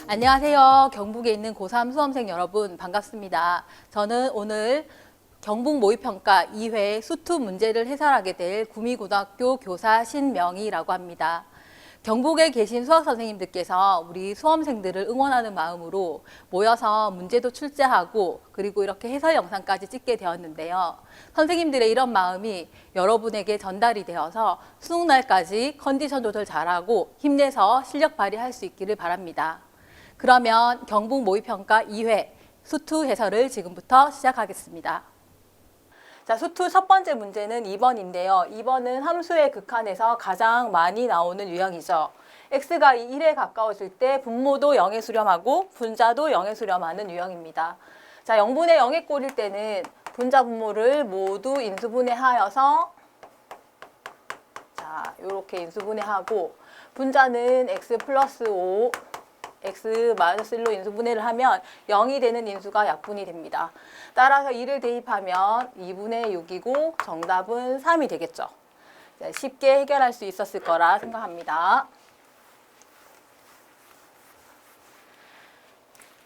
안녕하세요. 경북에 있는 고3 수험생 여러분 반갑습니다. 저는 오늘 경북 모의평가 2회 수투 문제를 해설하게 될 구미고등학교 교사 신명희라고 합니다. 경북에 계신 수학 선생님들께서 우리 수험생들을 응원하는 마음으로 모여서 문제도 출제하고 그리고 이렇게 해설 영상까지 찍게 되었는데요. 선생님들의 이런 마음이 여러분에게 전달이 되어서 수능날까지 컨디션 조절 잘하고 힘내서 실력 발휘할 수 있기를 바랍니다. 그러면 경북 모의평가 2회 수투 해설을 지금부터 시작하겠습니다. 자, 수투 첫 번째 문제는 2번인데요. 2번은 함수의 극한에서 가장 많이 나오는 유형이죠. x가 1에 가까워질 때 분모도 0에 수렴하고 분자도 0에 수렴하는 유형입니다. 자, 0분의 0에 꼴일 때는 분자 분모를 모두 인수분해하여서 자, 이렇게 인수분해하고 분자는 x 플러스 5 x 마이너스 1로 인수분해를 하면 0이 되는 인수가 약분이 됩니다. 따라서 2를 대입하면 2분의 6이고 정답은 3이 되겠죠. 쉽게 해결할 수 있었을 거라 생각합니다.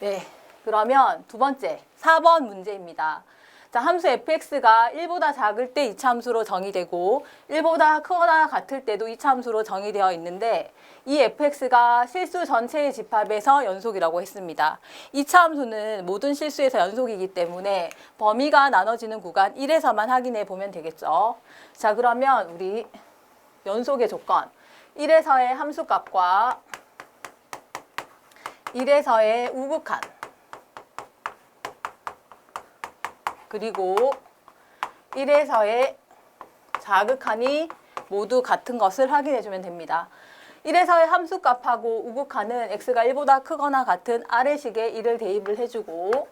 네, 그러면 두 번째 4번 문제입니다. 자, 함수 fx가 1보다 작을 때 이차함수로 정의되고 1보다 크거나 같을 때도 이차함수로 정의되어 있는데 이 fx가 실수 전체의 집합에서 연속이라고 했습니다. 이차함수는 모든 실수에서 연속이기 때문에 범위가 나눠지는 구간 1에서만 확인해 보면 되겠죠. 자, 그러면 우리 연속의 조건 1에서의 함수값과 1에서의 우극한 그리고 1에서의 자극한이 모두 같은 것을 확인해 주면 됩니다. 1에서의 함수값하고 우극한은 x가 1보다 크거나 같은 아래식의 1을 대입을 해주고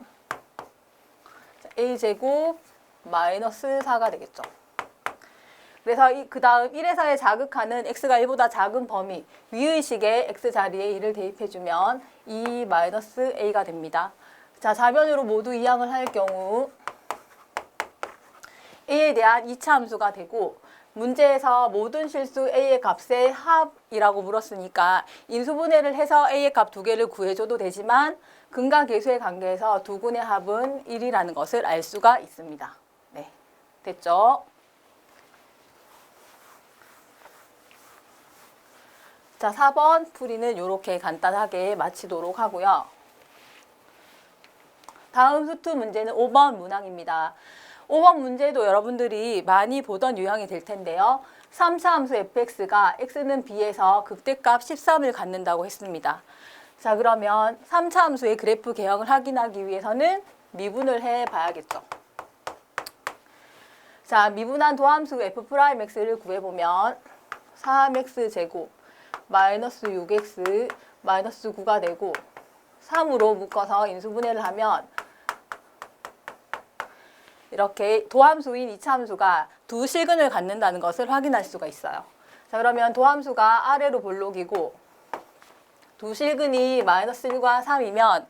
a제곱 마이너스 4가 되겠죠. 그래서 그 다음 1에서의 자극한은 x가 1보다 작은 범위 위의 식의 x자리에 1을 대입해주면 2 마이너스 a가 됩니다. 자, 좌변으로 모두 이항을 할 경우 a에 대한 2차 함수가 되고 문제에서 모든 실수 a의 값의 합이라고 물었으니까 인수분해를 해서 a의 값 두 개를 구해줘도 되지만 근과 계수의 관계에서 두 군의 합은 1이라는 것을 알 수가 있습니다. 네, 됐죠? 자, 4번 풀이는 이렇게 간단하게 마치도록 하고요. 다음 수투 문제는 5번 문항입니다. 5번 문제도 여러분들이 많이 보던 유형이 될 텐데요. 3차 함수 fx가 x는 b에서 극대값 13을 갖는다고 했습니다. 자, 그러면 3차 함수의 그래프 개형을 확인하기 위해서는 미분을 해 봐야겠죠. 자, 미분한 도함수 f'x를 구해보면 3x 제곱 마이너스 6x 마이너스 9가 되고 3으로 묶어서 인수분해를 하면 이렇게 도함수인 이차함수가 두 실근을 갖는다는 것을 확인할 수가 있어요. 자, 그러면 도함수가 아래로 볼록이고 두 실근이 마이너스 1과 3이면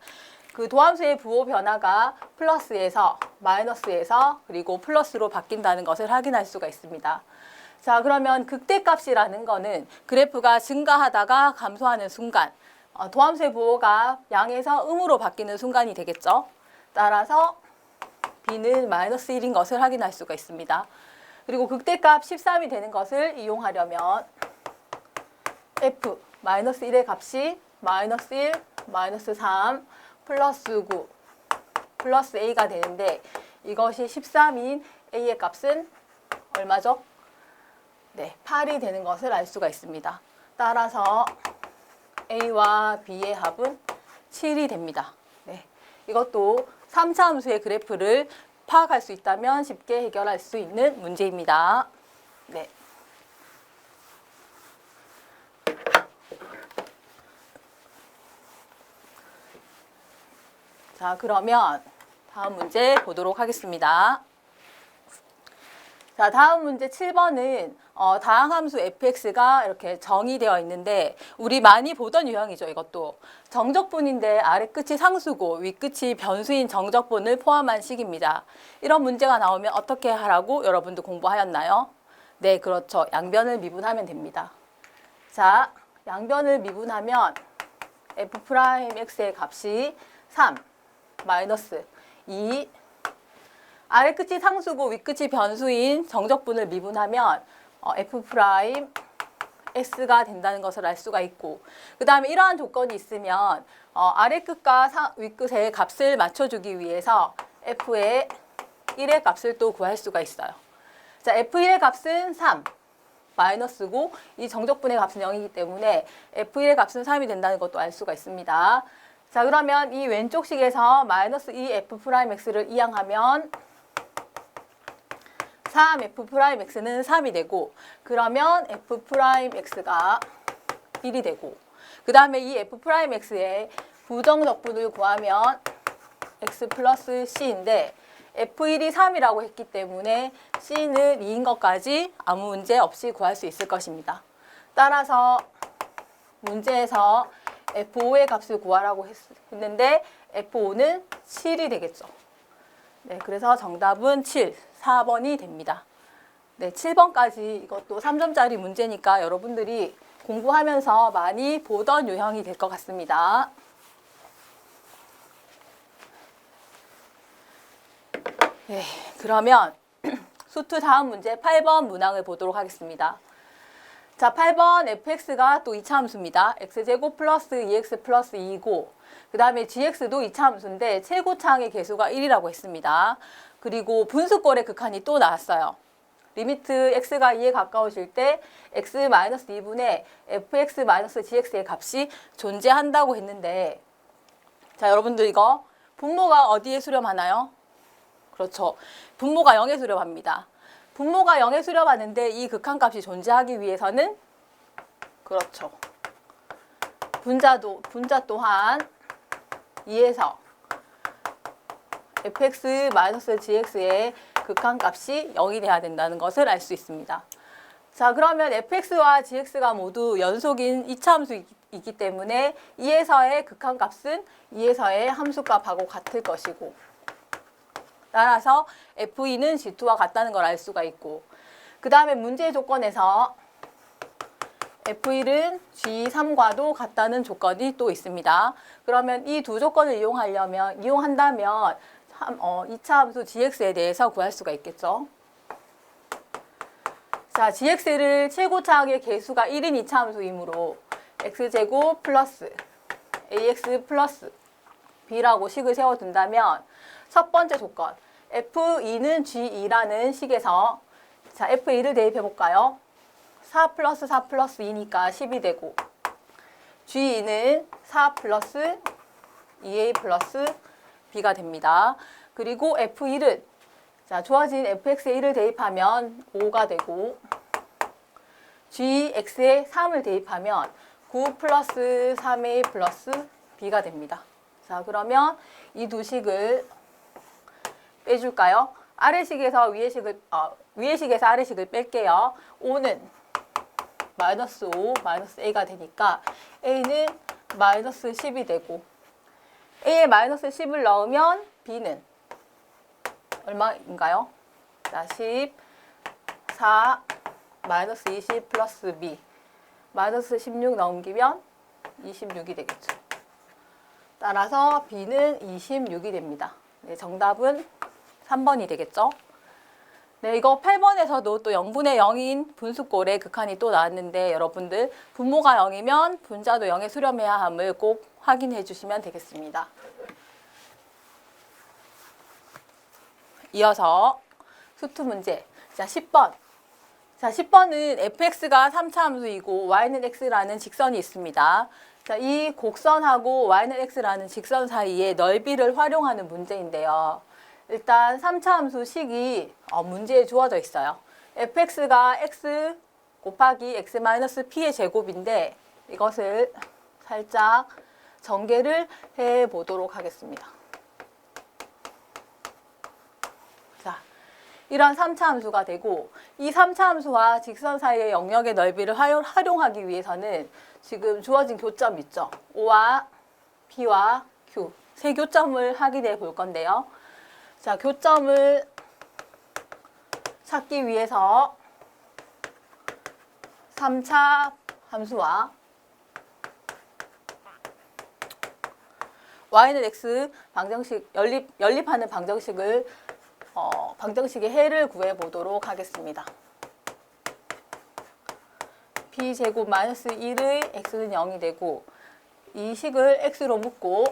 그 도함수의 부호 변화가 플러스에서 마이너스에서 그리고 플러스로 바뀐다는 것을 확인할 수가 있습니다. 자, 그러면 극대값이라는 거는 그래프가 증가하다가 감소하는 순간 도함수의 부호가 양에서 음으로 바뀌는 순간이 되겠죠. 따라서 b는 마이너스 1인 것을 확인할 수가 있습니다. 그리고 극대값 13이 되는 것을 이용하려면 f 마이너스 1의 값이 마이너스 1, 마이너스 3, 플러스 9, 플러스 a가 되는데 이것이 13인 a의 값은 얼마죠? 네, 8이 되는 것을 알 수가 있습니다. 따라서 a와 b의 합은 7이 됩니다. 네, 이것도 3차 함수의 그래프를 파악할 수 있다면 쉽게 해결할 수 있는 문제입니다. 네. 자, 그러면 다음 문제 보도록 하겠습니다. 자, 다음 문제 7번은 다항함수 fx가 이렇게 정의되어 있는데 우리 많이 보던 유형이죠. 이것도 정적분인데 아래 끝이 상수고 위 끝이 변수인 정적분을 포함한 식입니다. 이런 문제가 나오면 어떻게 하라고 여러분도 공부하였나요? 네, 그렇죠. 양변을 미분하면 됩니다. 자, 양변을 미분하면 f'x의 값이 3 마이너스 2 아래 끝이 상수고 위 끝이 변수인 정적분을 미분하면 f'x가 된다는 것을 알 수가 있고, 그 다음에 이러한 조건이 있으면 아래 끝과 위 끝의 값을 맞춰주기 위해서 f의 1의 값을 또 구할 수가 있어요. 자, f1의 값은 3 마이너스고 이 정적분의 값은 0이기 때문에 f1의 값은 3이 된다는 것도 알 수가 있습니다. 자, 그러면 이 왼쪽 식에서 마이너스 2f'x를 이항하면 3f'x는 3이 되고, 그러면 f'x가 1이 되고, 그 다음에 이 f'x의 부정적분을 구하면 x 플러스 c인데 f1이 3이라고 했기 때문에 c는 2인 것까지 아무 문제 없이 구할 수 있을 것입니다. 따라서 문제에서 f5의 값을 구하라고 했는데 f5는 7이 되겠죠. 네, 그래서 정답은 7, 4번이 됩니다. 네, 7번까지 이것도 3점짜리 문제니까 여러분들이 공부하면서 많이 보던 유형이 될 것 같습니다. 네, 그러면 수투 다음 문제 8번 문항을 보도록 하겠습니다. 자, 8번 fx가 또 2차 함수입니다. x제곱 플러스 2x 플러스 2고, 그 다음에 gx도 2차 함수인데 최고차항의 계수가 1이라고 했습니다. 그리고 분수꼴의 극한이 또 나왔어요. 리미트 x가 2에 가까워질 때 x-2분의 fx-gx의 값이 존재한다고 했는데, 자, 여러분들 이거 분모가 어디에 수렴하나요? 그렇죠. 분모가 0에 수렴합니다. 분모가 0에 수렴하는데 이 극한값이 존재하기 위해서는, 그렇죠, 분자 또한 2에서 fx-gx의 극한값이 0이 돼야 된다는 것을 알 수 있습니다. 자, 그러면 fx와 gx가 모두 연속인 2차 함수이기 때문에 2에서의 극한값은 2에서의 함수값하고 같을 것이고, 따라서 f2는 g2와 같다는 걸 알 수가 있고, 그 다음에 문제의 조건에서 f1은 g3과도 같다는 조건이 또 있습니다. 그러면 이 두 조건을 이용한다면 2차 함수 gx에 대해서 구할 수가 있겠죠. 자, gx를 최고차항의 계수가 1인 2차 함수이므로 x제곱 플러스 ax 플러스 b라고 식을 세워둔다면 첫 번째 조건 f2는 g2라는 식에서, 자, f2를 대입해 볼까요? 4 플러스 4 플러스 2니까 10이 되고, g2는 4 플러스 2a 플러스 b가 됩니다. 그리고 f1은, 자, 주어진 fx에 1을 대입하면 5가 되고, gx에 3을 대입하면 9 플러스 3a 플러스 b가 됩니다. 자, 그러면 이 두 식을 빼줄까요? 아래식에서 위의식에서 아래식을 뺄게요. 5는 마이너스 5, 마이너스 a가 되니까 a는 마이너스 10이 되고, a에 마이너스 10을 넣으면 b는 얼마인가요? 자, 10, 4, 마이너스 20 플러스 b, 마이너스 16 넘기면 26이 되겠죠. 따라서 b는 26이 됩니다. 네, 정답은 3번이 되겠죠. 네, 이거 8번에서도 또 0분의 0인 분수꼴의 극한이 또 나왔는데, 여러분들 분모가 0이면 분자도 0에 수렴해야 함을 꼭 확인해 주시면 되겠습니다. 이어서 수투 문제. 자, 10번. 자, 10번은 fx가 3차 함수이고 y는 x라는 직선이 있습니다. 자, 이 곡선하고 y는 x라는 직선 사이에 넓이를 활용하는 문제인데요. 일단 3차 함수 식이 문제에 주어져 있어요. fx가 x 곱하기 x-p의 제곱인데 이것을 살짝 전개를 해 보도록 하겠습니다. 자, 이런 3차 함수가 되고, 이 3차 함수와 직선 사이의 영역의 넓이를 활용하기 위해서는 지금 주어진 교점 있죠. O와 P와 Q 세 교점을 확인해 볼 건데요. 자, 교점을 찾기 위해서 3차 함수와 y는 x 방정식 연립하는 방정식을 방정식의 해를 구해 보도록 하겠습니다. b제곱 마이너스 1의 x는 0이 되고 이 식을 x로 묶고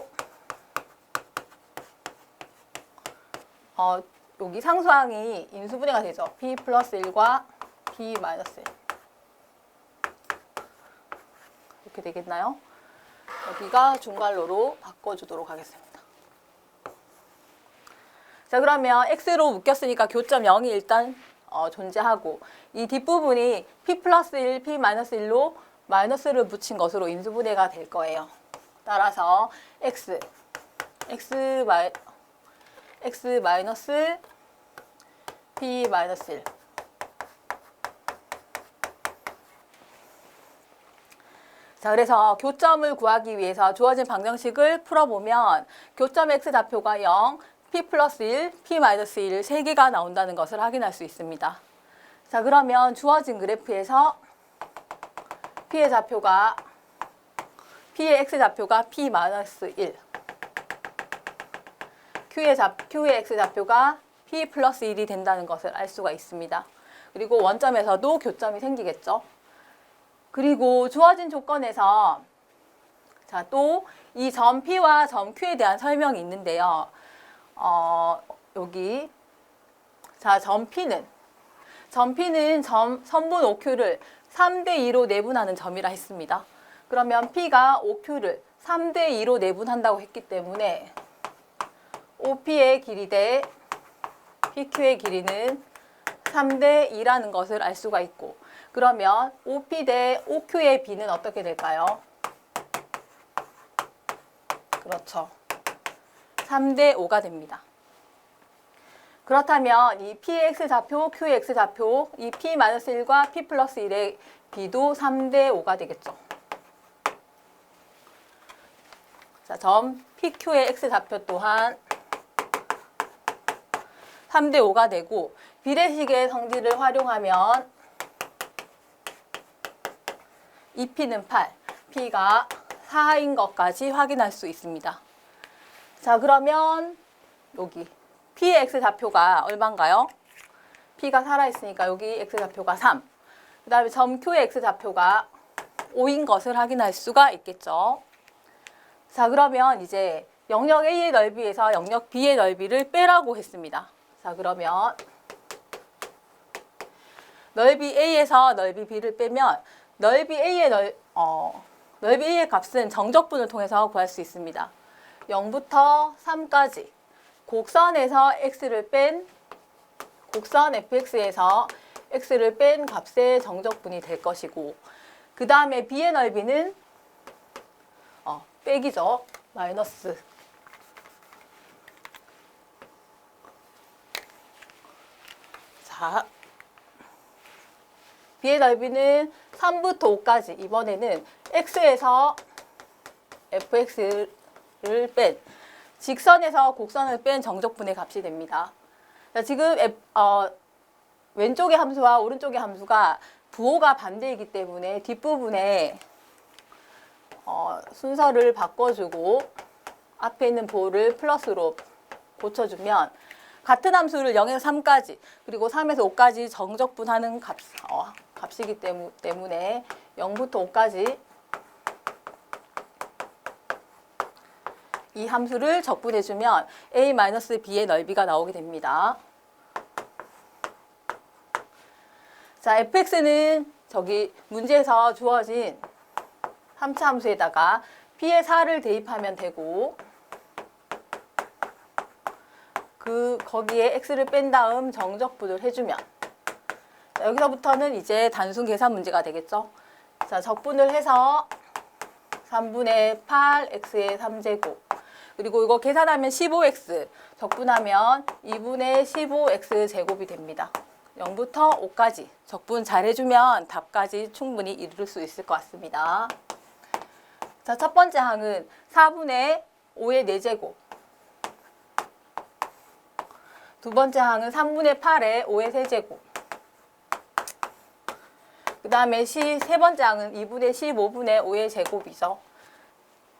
여기 상수항이 인수분해가 되죠. b 플러스 1과 b 마이너스 1 이렇게 되겠나요? 여기가 중괄호로 바꿔주도록 하겠습니다. 자, 그러면 x로 묶였으니까 교점 0이 일단 존재하고 이 뒷부분이 p 플러스 1, p 마이너스 1로 마이너스를 붙인 것으로 인수분해가 될 거예요. 따라서 x 마이너스 p 마이너스 1 자, 그래서 교점을 구하기 위해서 주어진 방정식을 풀어보면 교점 x 좌표가 0, p 플러스 1, p 마이너스 1 3개가 나온다는 것을 확인할 수 있습니다. 자, 그러면 주어진 그래프에서 p의 x 좌표가 p 마이너스 1, q의 x 좌표가 p 플러스 1이 된다는 것을 알 수가 있습니다. 그리고 원점에서도 교점이 생기겠죠. 그리고 주어진 조건에서 자, 또 이 점 P와 점 Q에 대한 설명이 있는데요. 여기 자, 점 P는 선분 OQ를 3대2로 내분하는 점이라 했습니다. 그러면 P가 OQ를 3대2로 내분한다고 했기 때문에 OP의 길이 대 PQ의 길이는 3대2라는 것을 알 수가 있고, 그러면 OP 대 OQ의 비는 어떻게 될까요? 그렇죠. 3대5가 됩니다. 그렇다면 이 P의 X좌표, Q의 X좌표, 이 P-1과 P 플러스 1의 비도 3대5가 되겠죠. 자, 점 PQ의 X좌표 또한 3대5가 되고, 비례식의 성질을 활용하면 이 P는 8, P가 4인 것까지 확인할 수 있습니다. 자, 그러면 여기 P의 X좌표가 얼마인가요? P가 살아있으니까 여기 X좌표가 3. 그 다음에 점 Q의 X좌표가 5인 것을 확인할 수가 있겠죠. 자, 그러면 이제 영역 A의 넓이에서 영역 B의 넓이를 빼라고 했습니다. 자, 그러면 넓이 A에서 넓이 B를 빼면 넓이 A의 값은 정적분을 통해서 구할 수 있습니다. 0부터 3까지 곡선에서 곡선 fx에서 x를 뺀 값의 정적분이 될 것이고, 그 다음에 b의 넓이는 빼기죠. 마이너스. 자, b의 넓이는 3부터 5까지, 이번에는 x에서 fx를 뺀 직선에서 곡선을 뺀 정적분의 값이 됩니다. 자, 지금 왼쪽의 함수와 오른쪽의 함수가 부호가 반대이기 때문에 뒷부분에 순서를 바꿔주고 앞에 있는 부호를 플러스로 고쳐주면 같은 함수를 0에서 3까지 그리고 3에서 5까지 정적분하는 값이기 때문에 0부터 5까지 이 함수를 적분해주면 a-b의 넓이가 나오게 됩니다. 자, fx는 저기 문제에서 주어진 3차 함수에다가 p의 4를 대입하면 되고, 거기에 x를 뺀 다음 정적분을 해주면, 자, 여기서부터는 이제 단순 계산 문제가 되겠죠. 자, 적분을 해서 3분의 8x의 3제곱, 그리고 이거 계산하면 15x, 적분하면 2분의 15x 제곱이 됩니다. 0부터 5까지 적분 잘 해주면 답까지 충분히 이룰 수 있을 것 같습니다. 자, 첫 번째 항은 4분의 5의 4제곱, 두 번째 항은 3분의 8의 5의 세제곱, 그 다음에 세 번째 항은 2분의 15분의 5의 제곱이죠.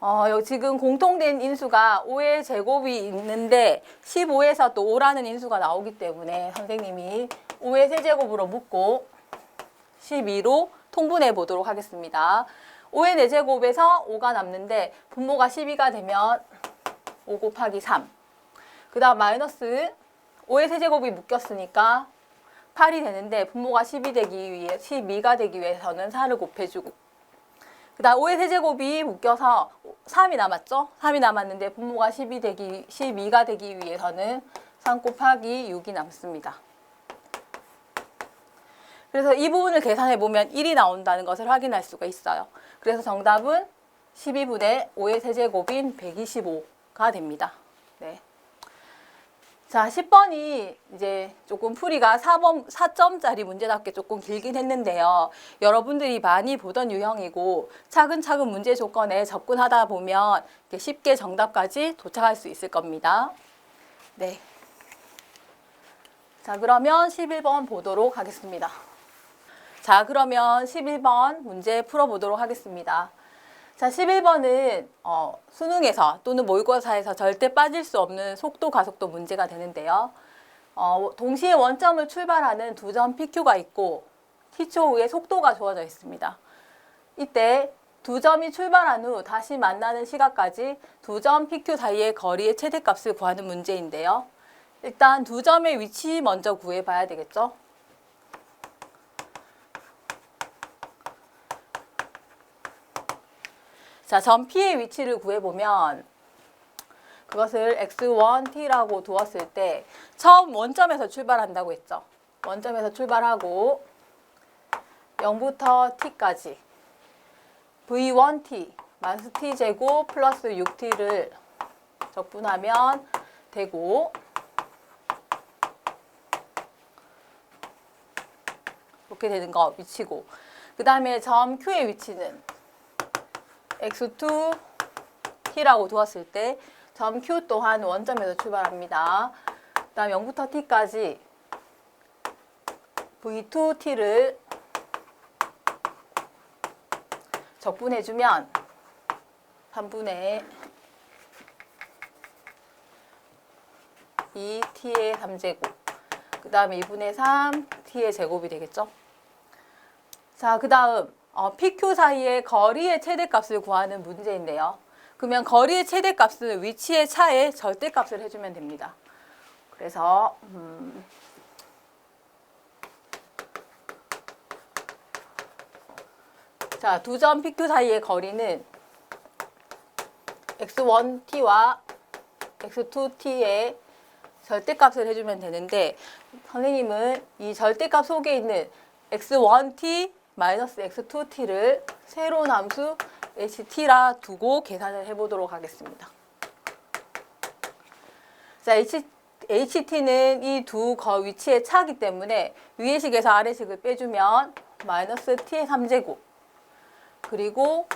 여기 지금 공통된 인수가 5의 제곱이 있는데 15에서 또 5라는 인수가 나오기 때문에 선생님이 5의 세제곱으로 묶고 12로 통분해 보도록 하겠습니다. 5의 4제곱에서 5가 남는데 분모가 12가 되면 5 곱하기 3. 그 다음 마이너스 5의 세제곱이 묶였으니까 8이 되는데 분모가 12가 되기 위해서는 4를 곱해주고, 그 다음 5의 세제곱이 묶여서 3이 남았죠? 3이 남았는데 분모가 12가 되기 위해서는 3 곱하기 6이 남습니다. 그래서 이 부분을 계산해 보면 1이 나온다는 것을 확인할 수가 있어요. 그래서 정답은 12분의 5의 세제곱인 125가 됩니다. 네. 자, 10번이 이제 조금 풀이가 4점짜리 문제답게 조금 길긴 했는데요. 여러분들이 많이 보던 유형이고 차근차근 문제 조건에 접근하다 보면 쉽게 정답까지 도착할 수 있을 겁니다. 네. 자, 그러면 11번 보도록 하겠습니다. 자, 그러면 11번 문제 풀어보도록 하겠습니다. 자, 11번은 수능에서 또는 모의고사에서 절대 빠질 수 없는 속도 가속도 문제가 되는데요. 동시에 원점을 출발하는 두 점 PQ가 있고 T초 후에 속도가 주어져 있습니다. 이때 두 점이 출발한 후 다시 만나는 시각까지 두 점 PQ 사이의 거리의 최대값을 구하는 문제인데요. 일단 두 점의 위치 먼저 구해봐야 되겠죠. 자, 점 P의 위치를 구해보면 그것을 x1t라고 두었을 때 처음 원점에서 출발한다고 했죠. 원점에서 출발하고 0부터 t까지 v1t 마이너스 t제곱 플러스 6t를 적분하면 되고, 이렇게 되는 거 위치고, 그 다음에 점 Q의 위치는 x2t라고 두었을 때 점 Q 또한 원점에서 출발합니다. 그 다음 0부터 t까지 v2t를 적분해주면 3분의 2t의 3제곱, 그 다음에 2분의 3t의 제곱이 되겠죠. 자, 그 다음 PQ 사이의 거리의 최대값을 구하는 문제인데요. 그러면 거리의 최대값은 위치의 차에 절대값을 해주면 됩니다. 그래서 자, 두 점 PQ 사이의 거리는 x1t와 x2t의 절대값을 해주면 되는데, 선생님은 이 절대값 속에 있는 x1t 마이너스 x2t를 새로운 함수 ht라 두고 계산을 해보도록 하겠습니다. 자, ht는 이 두 위치의 차이기 때문에 위의 식에서 아래 식을 빼주면 마이너스 t의 3제곱 그리고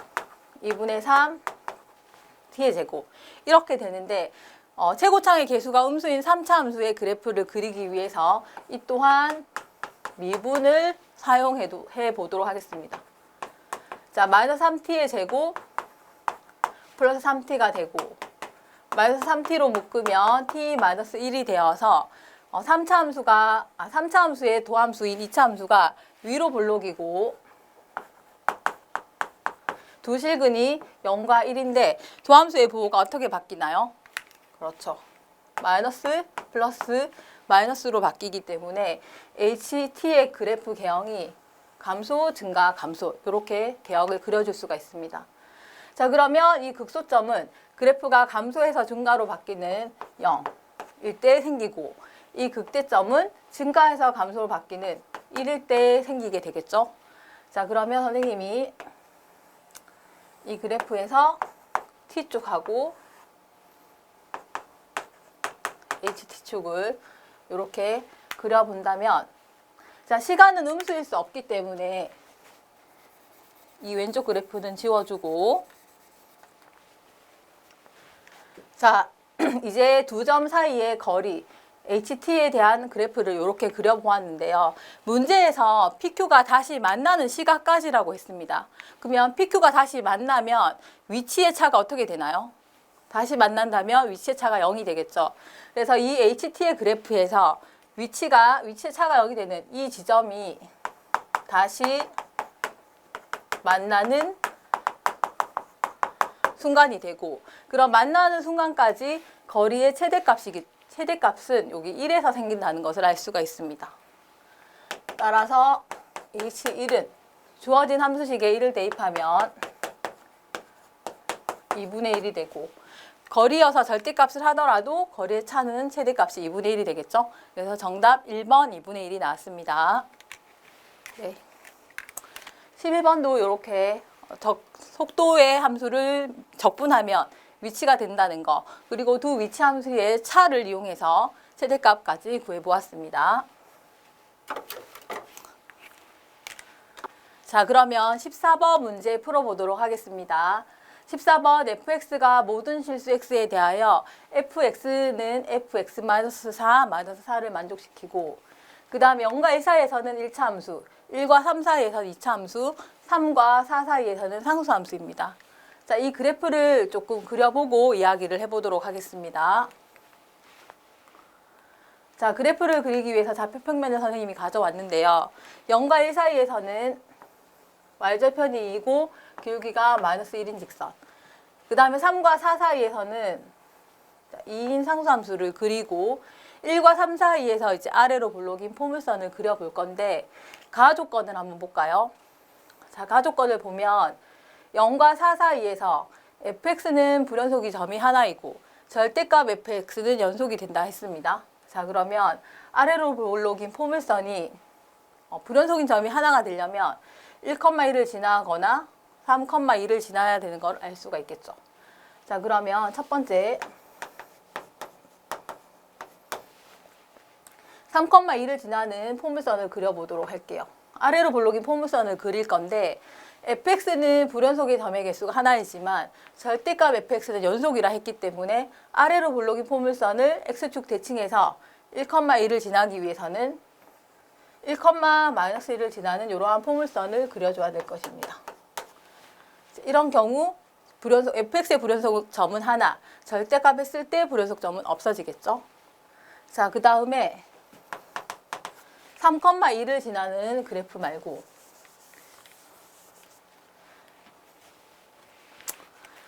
2분의 3 t의 제곱 이렇게 되는데, 최고창의 개수가 음수인 3차 함수의 그래프를 그리기 위해서 이 또한 미분을 사용해 보도록 하겠습니다. 자, 마이너스 3t의 제곱 플러스 3t가 되고, 마이너스 3t로 묶으면 t 마이너스 1이 되어서 3차 함수의 도함수인 2차 함수가 위로 볼록이고 두 실근이 0과 1인데 도함수의 부호가 어떻게 바뀌나요? 그렇죠. 마이너스 플러스 마이너스로 바뀌기 때문에 ht의 그래프 개형이 감소, 증가, 감소 이렇게 개형을 그려줄 수가 있습니다. 자, 그러면 이 극소점은 그래프가 감소해서 증가로 바뀌는 0일 때 생기고, 이 극대점은 증가해서 감소로 바뀌는 1일 때 생기게 되겠죠. 자, 그러면 선생님이 이 그래프에서 T축하고 HT축을 이렇게 그려본다면, 자, 시간은 음수일 수 없기 때문에 이 왼쪽 그래프는 지워주고, 자, 이제 두 점 사이의 거리 HT에 대한 그래프를 이렇게 그려보았는데요. 문제에서 PQ가 다시 만나는 시각까지라고 했습니다. 그러면 PQ가 다시 만나면 위치의 차가 어떻게 되나요? 다시 만난다면 위치의 차가 0이 되겠죠. 그래서 이 HT의 그래프에서 위치의 차가 0이 되는 이 지점이 다시 만나는 순간이 되고, 그럼 만나는 순간까지 거리의 최대값은 여기 1에서 생긴다는 것을 알 수가 있습니다. 따라서 H1은 주어진 함수식에 1을 대입하면 2분의 1이 되고, 거리여서 절대값을 하더라도 거리의 차는 최대값이 2분의 1이 되겠죠. 그래서 정답 1번 2분의 1이 나왔습니다. 네. 11번도 이렇게 속도의 함수를 적분하면 위치가 된다는 거, 그리고 두 위치 함수의 차를 이용해서 최대값까지 구해보았습니다. 자, 그러면 14번 문제 풀어보도록 하겠습니다. 14번 fx가 모든 실수 x에 대하여 fx는 fx-4, -4를 만족시키고, 그 다음에 0과 1 사이에서는 1차 함수, 1과 3 사이에서는 2차 함수, 3과 4 사이에서는 상수 함수입니다. 자, 이 그래프를 조금 그려보고 이야기를 해보도록 하겠습니다. 자, 그래프를 그리기 위해서 좌표평면을 선생님이 가져왔는데요. 0과 1 사이에서는 y절편이 2고 기울기가 -1인 직선. 그 다음에 3과 4 사이에서는 2인 상수함수를 그리고 1과 3 사이에서 이제 아래로 볼록인 포물선을 그려볼 건데, 가조건을 한번 볼까요? 자, 가조건을 보면 0과 4 사이에서 fx는 불연속이 점이 하나이고 절대값 fx는 연속이 된다 했습니다. 자, 그러면 아래로 볼록인 포물선이 불연속인 점이 하나가 되려면 1,1을 지나거나 3,2를 지나야 되는 걸 알 수가 있겠죠. 자, 그러면 첫 번째 3,2를 지나는 포물선을 그려보도록 할게요. 아래로 볼록인 포물선을 그릴 건데, fx는 불연속의 점의 개수가 하나이지만 절대값 fx는 연속이라 했기 때문에 아래로 볼록인 포물선을 x축 대칭해서 1,1을 지나기 위해서는 1,-1을 지나는 이러한 포물선을 그려줘야 될 것입니다. 이런 경우 fx의 불연속 점은 하나, 절대값 했을 때 불연속 점은 없어지겠죠. 자, 그 다음에 3,2를 지나는 그래프 말고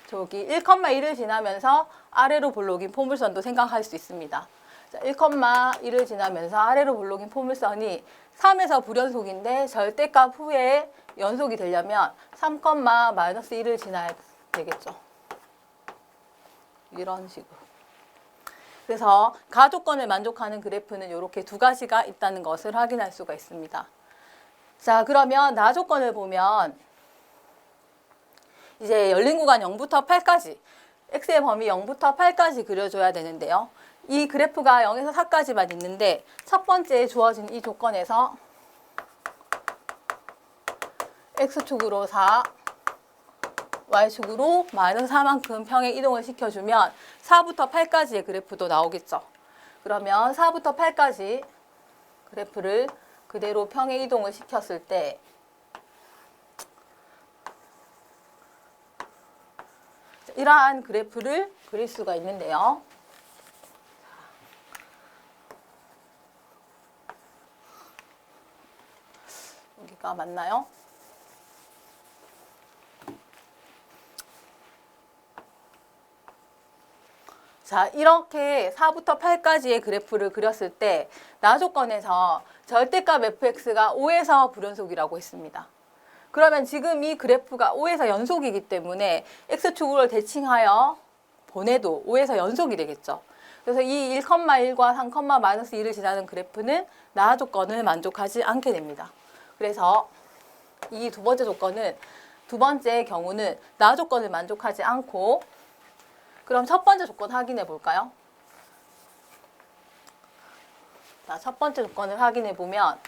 저기 1,1을 지나면서 아래로 볼록인 포물선도 생각할 수 있습니다. 자, 1,1을 지나면서 아래로 볼록인 포물선이 3에서 불연속인데 절대값 후에 연속이 되려면 3,-1을 지나야 되겠죠. 이런 식으로. 그래서 가조건을 만족하는 그래프는 이렇게 두 가지가 있다는 것을 확인할 수가 있습니다. 자, 그러면 나조건을 보면 이제 열린 구간 0부터 8까지, x의 범위 0부터 8까지 그려줘야 되는데요. 이 그래프가 0에서 4까지만 있는데 첫 번째 주어진 이 조건에서 x축으로 4, y축으로 -4만큼 평행 이동을 시켜주면 4부터 8까지의 그래프도 나오겠죠. 그러면 4부터 8까지 그래프를 그대로 평행 이동을 시켰을 때 이러한 그래프를 그릴 수가 있는데요. 여기가 맞나요? 자, 이렇게 4부터 8까지의 그래프를 그렸을 때 나조건에서 절대값 fx가 5에서 불연속이라고 했습니다. 그러면 지금 이 그래프가 5에서 연속이기 때문에 x축으로 대칭하여 보내도 5에서 연속이 되겠죠. 그래서 이 1,1과 3,-1을 지나는 그래프는 나조건을 만족하지 않게 됩니다. 그래서 이 두 번째 조건은, 두 번째 경우는 나조건을 만족하지 않고, 그럼 첫 번째 조건 확인해 볼까요? 자, 첫 번째 조건을 확인해 보면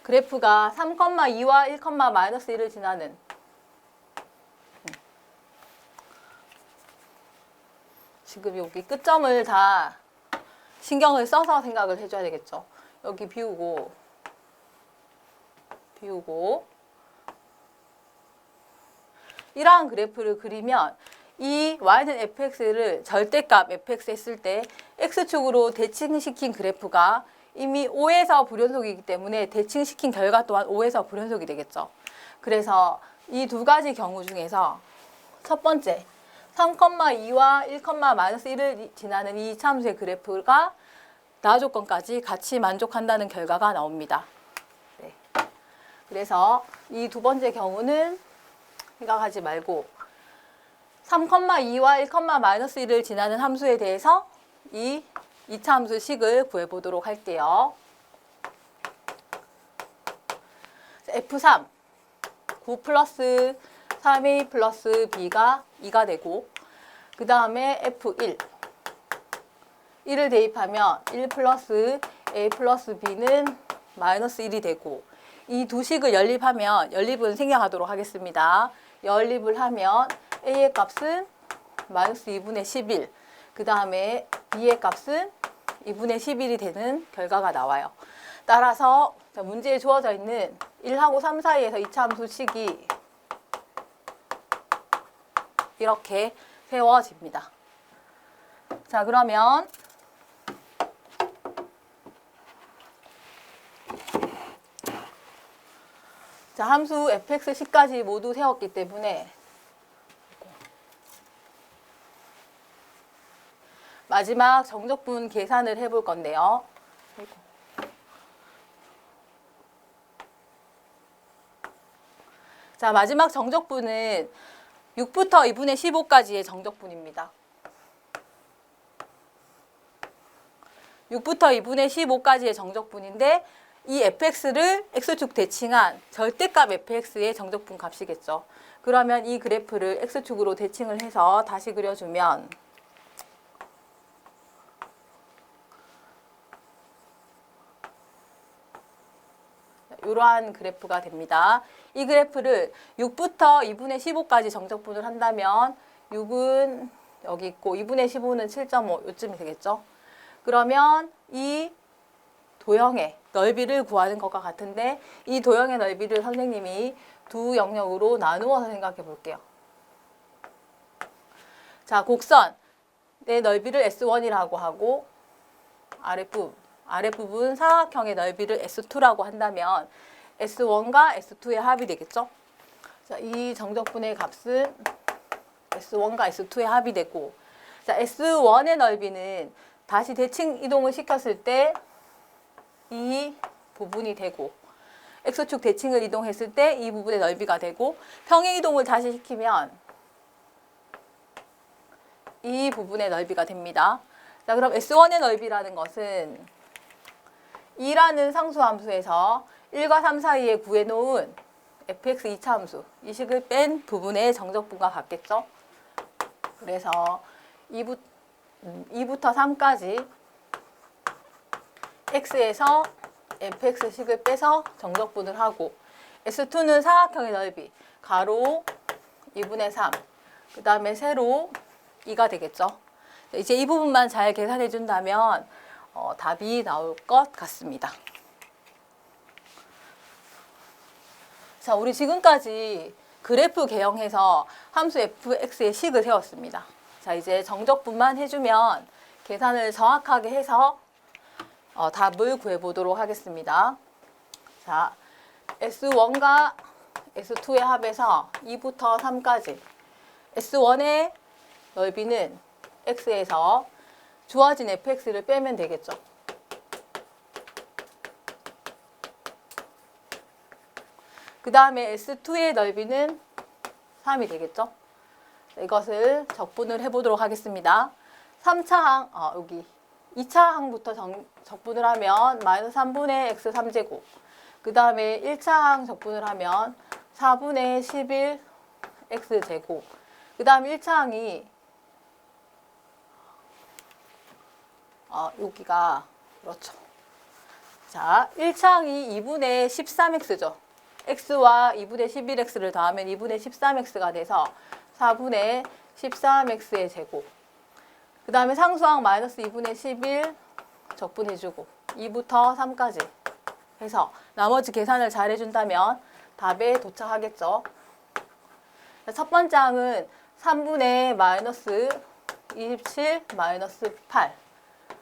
그래프가 3,2와 1,-1을 지나는 지금 여기 끝점을 다 신경을 써서 생각을 해줘야 되겠죠. 여기 비우고 이러한 그래프를 그리면 이 y는 fx를 절대값 fx 했을 때 x축으로 대칭시킨 그래프가 이미 5에서 불연속이기 때문에 대칭시킨 결과 또한 5에서 불연속이 되겠죠. 그래서 이 두 가지 경우 중에서 첫 번째 3,2와 1,-1을 지나는 이 이차함수의 그래프가 나와 조건까지 같이 만족한다는 결과가 나옵니다. 네. 그래서 이 두 번째 경우는 생각하지 말고 3,2와 1,-1을 지나는 함수에 대해서 이 이차함수 식을 구해보도록 할게요. F3 9 플러스 3a 플러스 b가 2가 되고 그 다음에 F1 1을 대입하면 1 플러스 a 플러스 b는 마이너스 1이 되고 이 두 식을 연립하면 연립은 생략하도록 하겠습니다. 연립을 하면 a의 값은 마이너스 2분의 11 그 다음에 b의 값은 2분의 11이 되는 결과가 나와요. 따라서 문제에 주어져 있는 1하고 3 사이에서 이차함수 식이 이렇게 세워집니다. 자, 그러면 자, 함수 fx10까지 모두 세웠기 때문에 마지막 정적분 계산을 해볼 건데요. 자, 마지막 정적분은 6부터 2분의 15까지의 정적분입니다. 6부터 2분의 15까지의 정적분인데 이 fx를 x축 대칭한 절대값 fx의 정적분 값이겠죠. 그러면 이 그래프를 x축으로 대칭을 해서 다시 그려주면 이러한 그래프가 됩니다. 이 그래프를 6부터 2분의 15까지 정적분을 한다면 6은 여기 있고 2분의 15는 7.5 요쯤이 되겠죠. 그러면 이 도형의 넓이를 구하는 것과 같은데 이 도형의 넓이를 선생님이 두 영역으로 나누어서 생각해 볼게요. 자, 곡선의 넓이를 S1이라고 하고 아랫부분 사각형의 넓이를 S2라고 한다면 S1과 S2의 합이 되겠죠. 자, 이 정적분의 값은 S1과 S2의 합이 되고 자, S1의 넓이는 다시 대칭 이동을 시켰을 때 이 부분이 되고 X축 대칭을 이동했을 때 이 부분의 넓이가 되고 평행 이동을 다시 시키면 이 부분의 넓이가 됩니다. 자, 그럼 S1의 넓이라는 것은 2라는 상수함수에서 1과 3 사이에 구해놓은 fx 2차함수 이 식을 뺀 부분의 정적분과 같겠죠. 그래서 2부터 3까지 x에서 fx 식을 빼서 정적분을 하고 S2는 사각형의 넓이 가로 2분의 3 그 다음에 세로 2가 되겠죠. 이제 이 부분만 잘 계산해 준다면 답이 나올 것 같습니다. 자, 우리 지금까지 그래프 개형해서 함수 fx의 식을 세웠습니다. 자, 이제 정적분만 해주면 계산을 정확하게 해서 답을 구해보도록 하겠습니다. 자, S1과 S2의 합에서 2부터 3까지 S1의 넓이는 X에서 주어진 fx를 빼면 되겠죠. 그 다음에 S2의 넓이는 3이 되겠죠. 이것을 적분을 해보도록 하겠습니다. 3차 항, 여기 2차 항부터 적분을 하면 마이너스 3분의 x 3제곱 그 다음에 1차 항 적분을 하면 4분의 11 x제곱 그 다음 1차 항이 여기가 그렇죠. 자, 1차 항이 2분의 13x죠. x와 2분의 11x를 더하면 2분의 13x가 돼서 4분의 13x의 제곱 그 다음에 상수항 마이너스 2분의 11 적분해주고 2부터 3까지 해서 나머지 계산을 잘 해준다면 답에 도착하겠죠. 첫 번째 항은 3분의 마이너스 27 마이너스 8.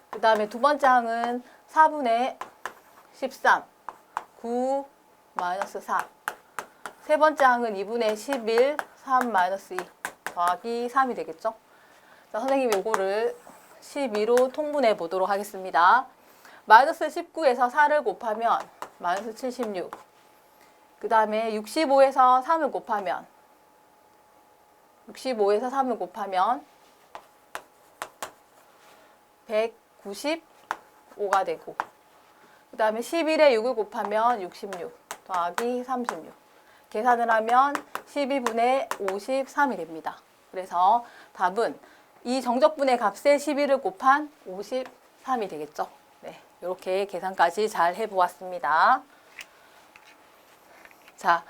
그 다음에 두 번째 항은 4분의 13 9 마이너스 4. 세 번째 항은 2분의 11 3 마이너스 2 더하기 3이 되겠죠. 자, 선생님이 요거를 12로 통분해 보도록 하겠습니다. 마이너스 19에서 4를 곱하면 마이너스 76. 그 다음에 65에서 3을 곱하면 195가 되고, 그 다음에 11에 6을 곱하면 66 더하기 36. 계산을 하면 12분의 53이 됩니다. 그래서 답은 이 정적분의 값에 11을 곱한 53이 되겠죠. 네, 이렇게 계산까지 잘 해보았습니다. 자,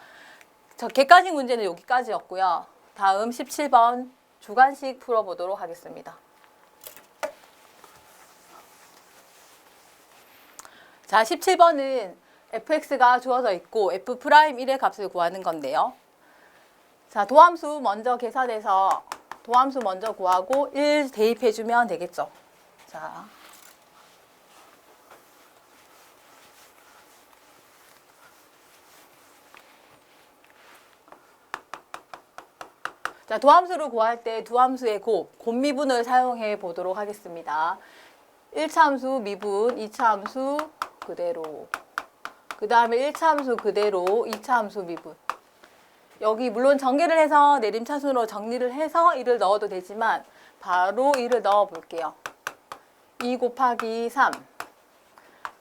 저 객관식 문제는 여기까지였고요. 다음 17번 주관식 풀어보도록 하겠습니다. 자, 17번은 fx가 주어져 있고 f'1의 값을 구하는 건데요. 자, 도함수 먼저 계산해서 도함수 먼저 구하고 1 대입해주면 되겠죠. 자, 도함수를 구할 때 두 함수의 곱미분을 사용해 보도록 하겠습니다. 1차 함수 미분, 2차 함수 그대로, 그 다음에 1차 함수 그대로, 2차 함수 미분. 여기 물론 전개를 해서 내림차순으로 정리를 해서 1을 넣어도 되지만 바로 1을 넣어 볼게요. 2 곱하기 3,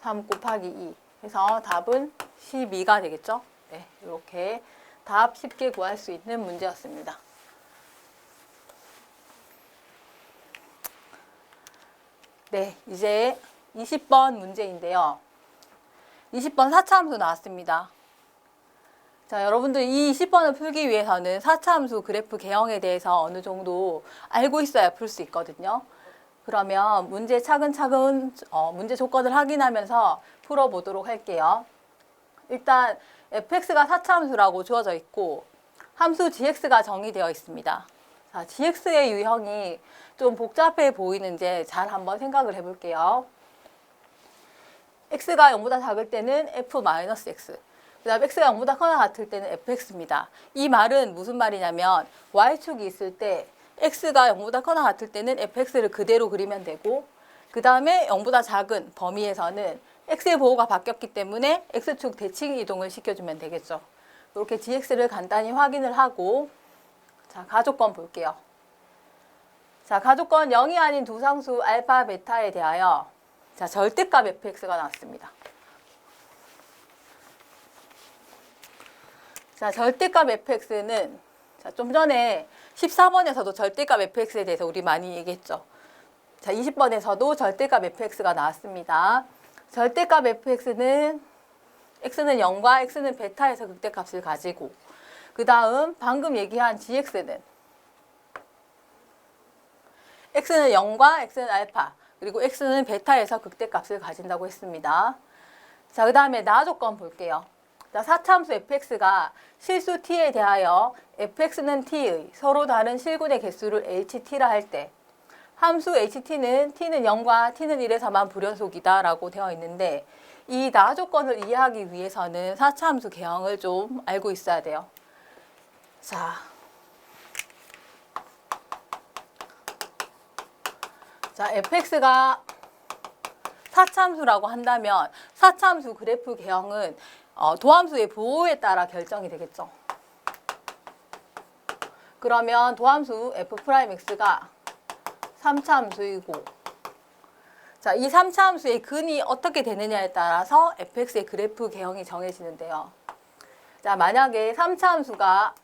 3 곱하기 2 해서 답은 12가 되겠죠. 네, 이렇게 답 쉽게 구할 수 있는 문제였습니다. 네, 이제 20번 문제인데요. 20번 4차 함수 나왔습니다. 자, 여러분들 이 20번을 풀기 위해서는 4차 함수 그래프 개형에 대해서 어느 정도 알고 있어야 풀 수 있거든요. 그러면 문제 차근차근 문제 조건을 확인하면서 풀어보도록 할게요. 일단 fx가 4차 함수라고 주어져 있고 함수 gx가 정의되어 있습니다. 자, gx의 유형이 좀 복잡해 보이는지 잘 한번 생각을 해볼게요. x가 0보다 작을 때는 f-x, 그 다음 x가 0보다 커나 같을 때는 fx입니다. 이 말은 무슨 말이냐면 y축이 있을 때 x가 0보다 커나 같을 때는 fx를 그대로 그리면 되고, 그 다음에 0보다 작은 범위에서는 x의 보호가 바뀌었기 때문에 x축 대칭 이동을 시켜주면 되겠죠. 이렇게 gx를 간단히 확인을 하고, 자, 가조건 볼게요. 자, 가조건 0이 아닌 두 상수 알파, 베타에 대하여 자, 절대값 fx가 나왔습니다. 자, 절대값 fx는 자, 좀 전에 14번에서도 절대값 fx에 대해서 우리 많이 얘기했죠. 자, 20번에서도 절대값 fx가 나왔습니다. 절대값 fx는 x는 0과 x는 베타에서 극대값을 가지고, 그 다음 방금 얘기한 gx는 x는 0과 x는 알파, 그리고 x는 베타에서 극대값을 가진다고 했습니다. 자, 그 다음에 나 조건 볼게요. 자, 4차 함수 fx가 실수 t에 대하여 fx는 t의 서로 다른 실군의 개수를 ht라 할 때 함수 ht는 t는 0과 t는 1에서만 불연속이다 라고 되어 있는데, 이 나 조건을 이해하기 위해서는 4차 함수 개형을 좀 알고 있어야 돼요. 자, fx가 4차 함수라고 한다면 4차 함수 그래프 개형은 도함수의 보호에 따라 결정이 되겠죠. 그러면 도함수 f'x가 3차 함수이고, 자, 이 3차 함수의 근이 어떻게 되느냐에 따라서 fx의 그래프 개형이 정해지는데요. 자, 만약에 3차 함수가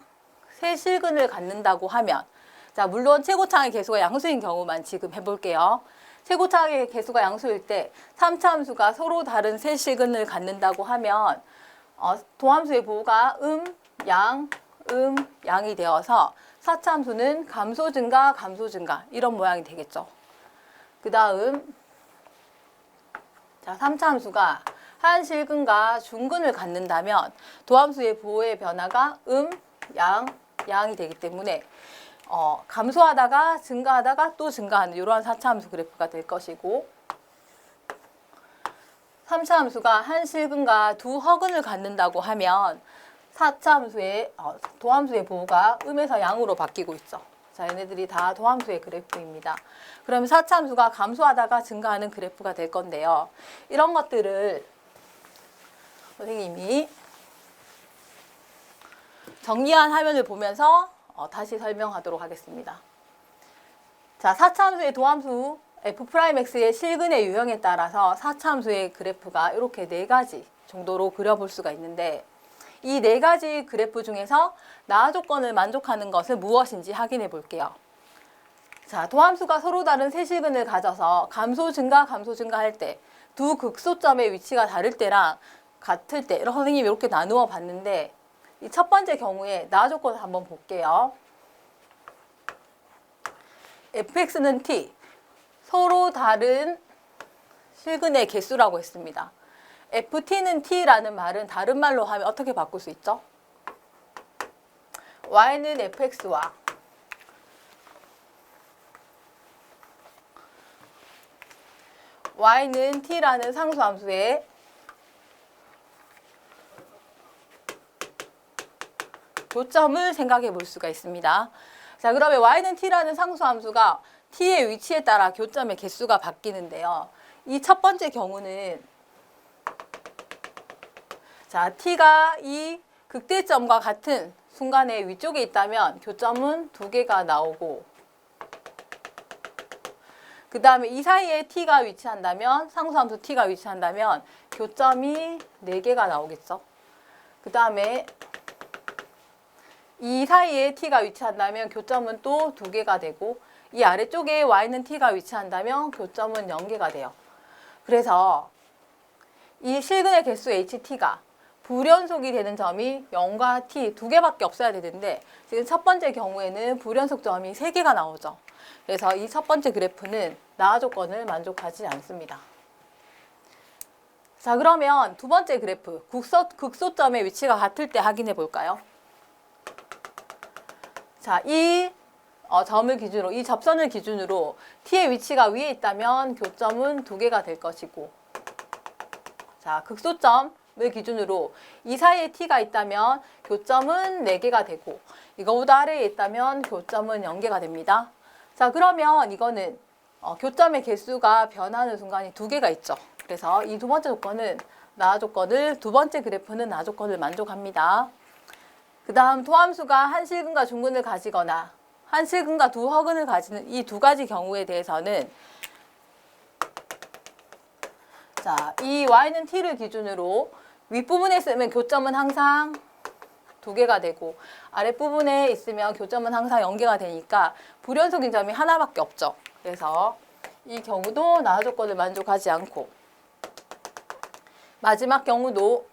세 실근을 갖는다고 하면, 자, 물론 최고차항의 개수가 양수인 경우만 지금 해볼게요. 최고차항의 개수가 양수일 때 3차 함수가 서로 다른 세 실근을 갖는다고 하면 도함수의 보호가 양이 되어서 4차 함수는 감소 증가, 감소 증가 이런 모양이 되겠죠. 그 다음 자 3차 함수가 한 실근과 중근을 갖는다면 도함수의 보호의 변화가 양이 되기 때문에 감소하다가 증가하다가 또 증가하는 이러한 4차 함수 그래프가 될 것이고 3차 함수가 한 실근과 두 허근을 갖는다고 하면 4차 함수의 도함수의 보호가 음에서 양으로 바뀌고 있죠. 자, 얘네들이 다 도함수의 그래프입니다. 그러면 4차 함수가 감소하다가 증가하는 그래프가 될 건데요. 이런 것들을 선생님이 정리한 화면을 보면서 다시 설명하도록 하겠습니다. 자, 4차 함수의 도함수 f'x의 실근의 유형에 따라서 4차 함수의 그래프가 이렇게 4가지 정도로 그려볼 수가 있는데 이 4가지 그래프 중에서 나와 조건을 만족하는 것은 무엇인지 확인해 볼게요. 자, 도함수가 서로 다른 세 실근을 가져서 감소 증가 할 때 두 극소점의 위치가 다를 때랑 같을 때 선생님이 이렇게 나누어 봤는데 이 첫 번째 경우에 나와 조건을 한번 볼게요. fx는 t, 서로 다른 실근의 개수라고 했습니다. ft는 t라는 말은 다른 말로 하면 어떻게 바꿀 수 있죠? y는 fx와 y는 t라는 상수함수의 교점을 생각해 볼 수가 있습니다. 자, 그러면 y는 t라는 상수함수가 t의 위치에 따라 교점의 개수가 바뀌는데요. 이 첫 번째 경우는 자, t가 이 극대점과 같은 순간에 위쪽에 있다면 교점은 2개가 나오고 그 다음에 이 사이에 t가 위치한다면 상수함수 t가 위치한다면 교점이 4개가 나오겠죠. 그 다음에 이 사이에 t가 위치한다면 교점은 또 2개가 되고 이 아래쪽에 y는 t가 위치한다면 교점은 0개가 돼요. 그래서 이 실근의 개수 ht가 불연속이 되는 점이 0과 t 2개밖에 없어야 되는데 지금 첫 번째 경우에는 불연속 점이 3개가 나오죠. 그래서 이 첫 번째 그래프는 나와 조건을 만족하지 않습니다. 자, 그러면 두 번째 그래프 극소점의 위치가 같을 때 확인해 볼까요? 자, 이 점을 기준으로, 이 접선을 기준으로 t의 위치가 위에 있다면 교점은 2개가 될 것이고 자, 극소점을 기준으로 이 사이에 t가 있다면 교점은 4개가 되고 이거보다 아래에 있다면 교점은 0개가 됩니다. 자, 그러면 이거는 교점의 개수가 변하는 순간이 2개가 있죠. 그래서 이 두 번째 조건은 나와 조건을, 두 번째 그래프는 나와 조건을 만족합니다. 그 다음 도함수가 한 실근과 중근을 가지거나 한 실근과 두 허근을 가지는 이 2가지 경우에 대해서는 자, 이 y는 t를 기준으로 윗부분에 있으면 교점은 항상 2개가 되고 아랫부분에 있으면 교점은 항상 0개가 되니까 불연속인 점이 하나밖에 없죠. 그래서 이 경우도 나와 조건을 만족하지 않고 마지막 경우도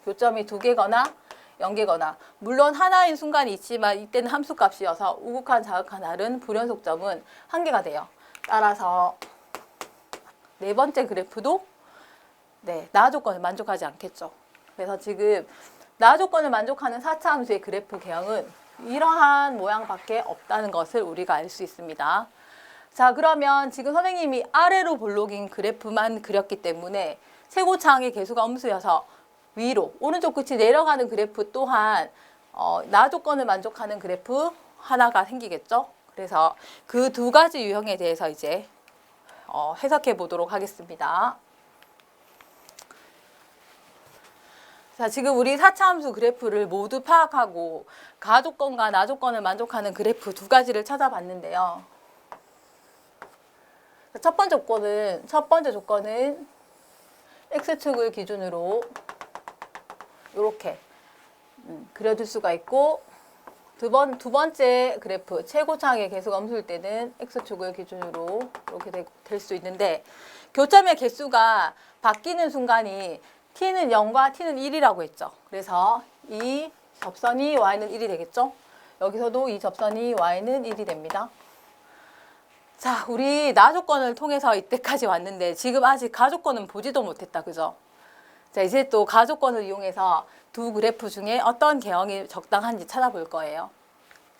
교점이 2개거나 0개거나 물론 하나인 순간이 있지만 이때는 함수값이어서 우극한 자극한 할은 불연속점은 1개가 돼요. 따라서 네 번째 그래프도 나와 조건을 만족하지 않겠죠. 그래서 지금 나와 조건을 만족하는 4차 함수의 그래프 개형은 이러한 모양밖에 없다는 것을 우리가 알 수 있습니다. 자, 그러면 지금 선생님이 아래로 볼록인 그래프만 그렸기 때문에 최고차항의 개수가 음수여서 위로 오른쪽 끝이 내려가는 그래프 또한 나와 조건을 만족하는 그래프 하나가 생기겠죠. 그래서 그 2가지 유형에 대해서 이제 해석해 보도록 하겠습니다. 자, 지금 우리 4차 함수 그래프를 모두 파악하고 가조건과 나조건을 만족하는 그래프 2가지를 찾아봤는데요. 첫 번째 조건은 x축을 기준으로 이렇게 그려줄 수가 있고 두 번째 그래프 최고차항의 개수가 음수일 때는 x축을 기준으로 이렇게 될 수 있는데 교점의 개수가 바뀌는 순간이 t는 0과 t는 1이라고 했죠. 그래서 이 접선이 y는 1이 되겠죠. 여기서도 이 접선이 y는 1이 됩니다. 자, 우리 나조건을 통해서 이때까지 왔는데 지금 아직 가조건은 보지도 못했다. 그죠? 자, 이제 또 가조건을 이용해서 두 그래프 중에 어떤 개형이 적당한지 찾아볼 거예요.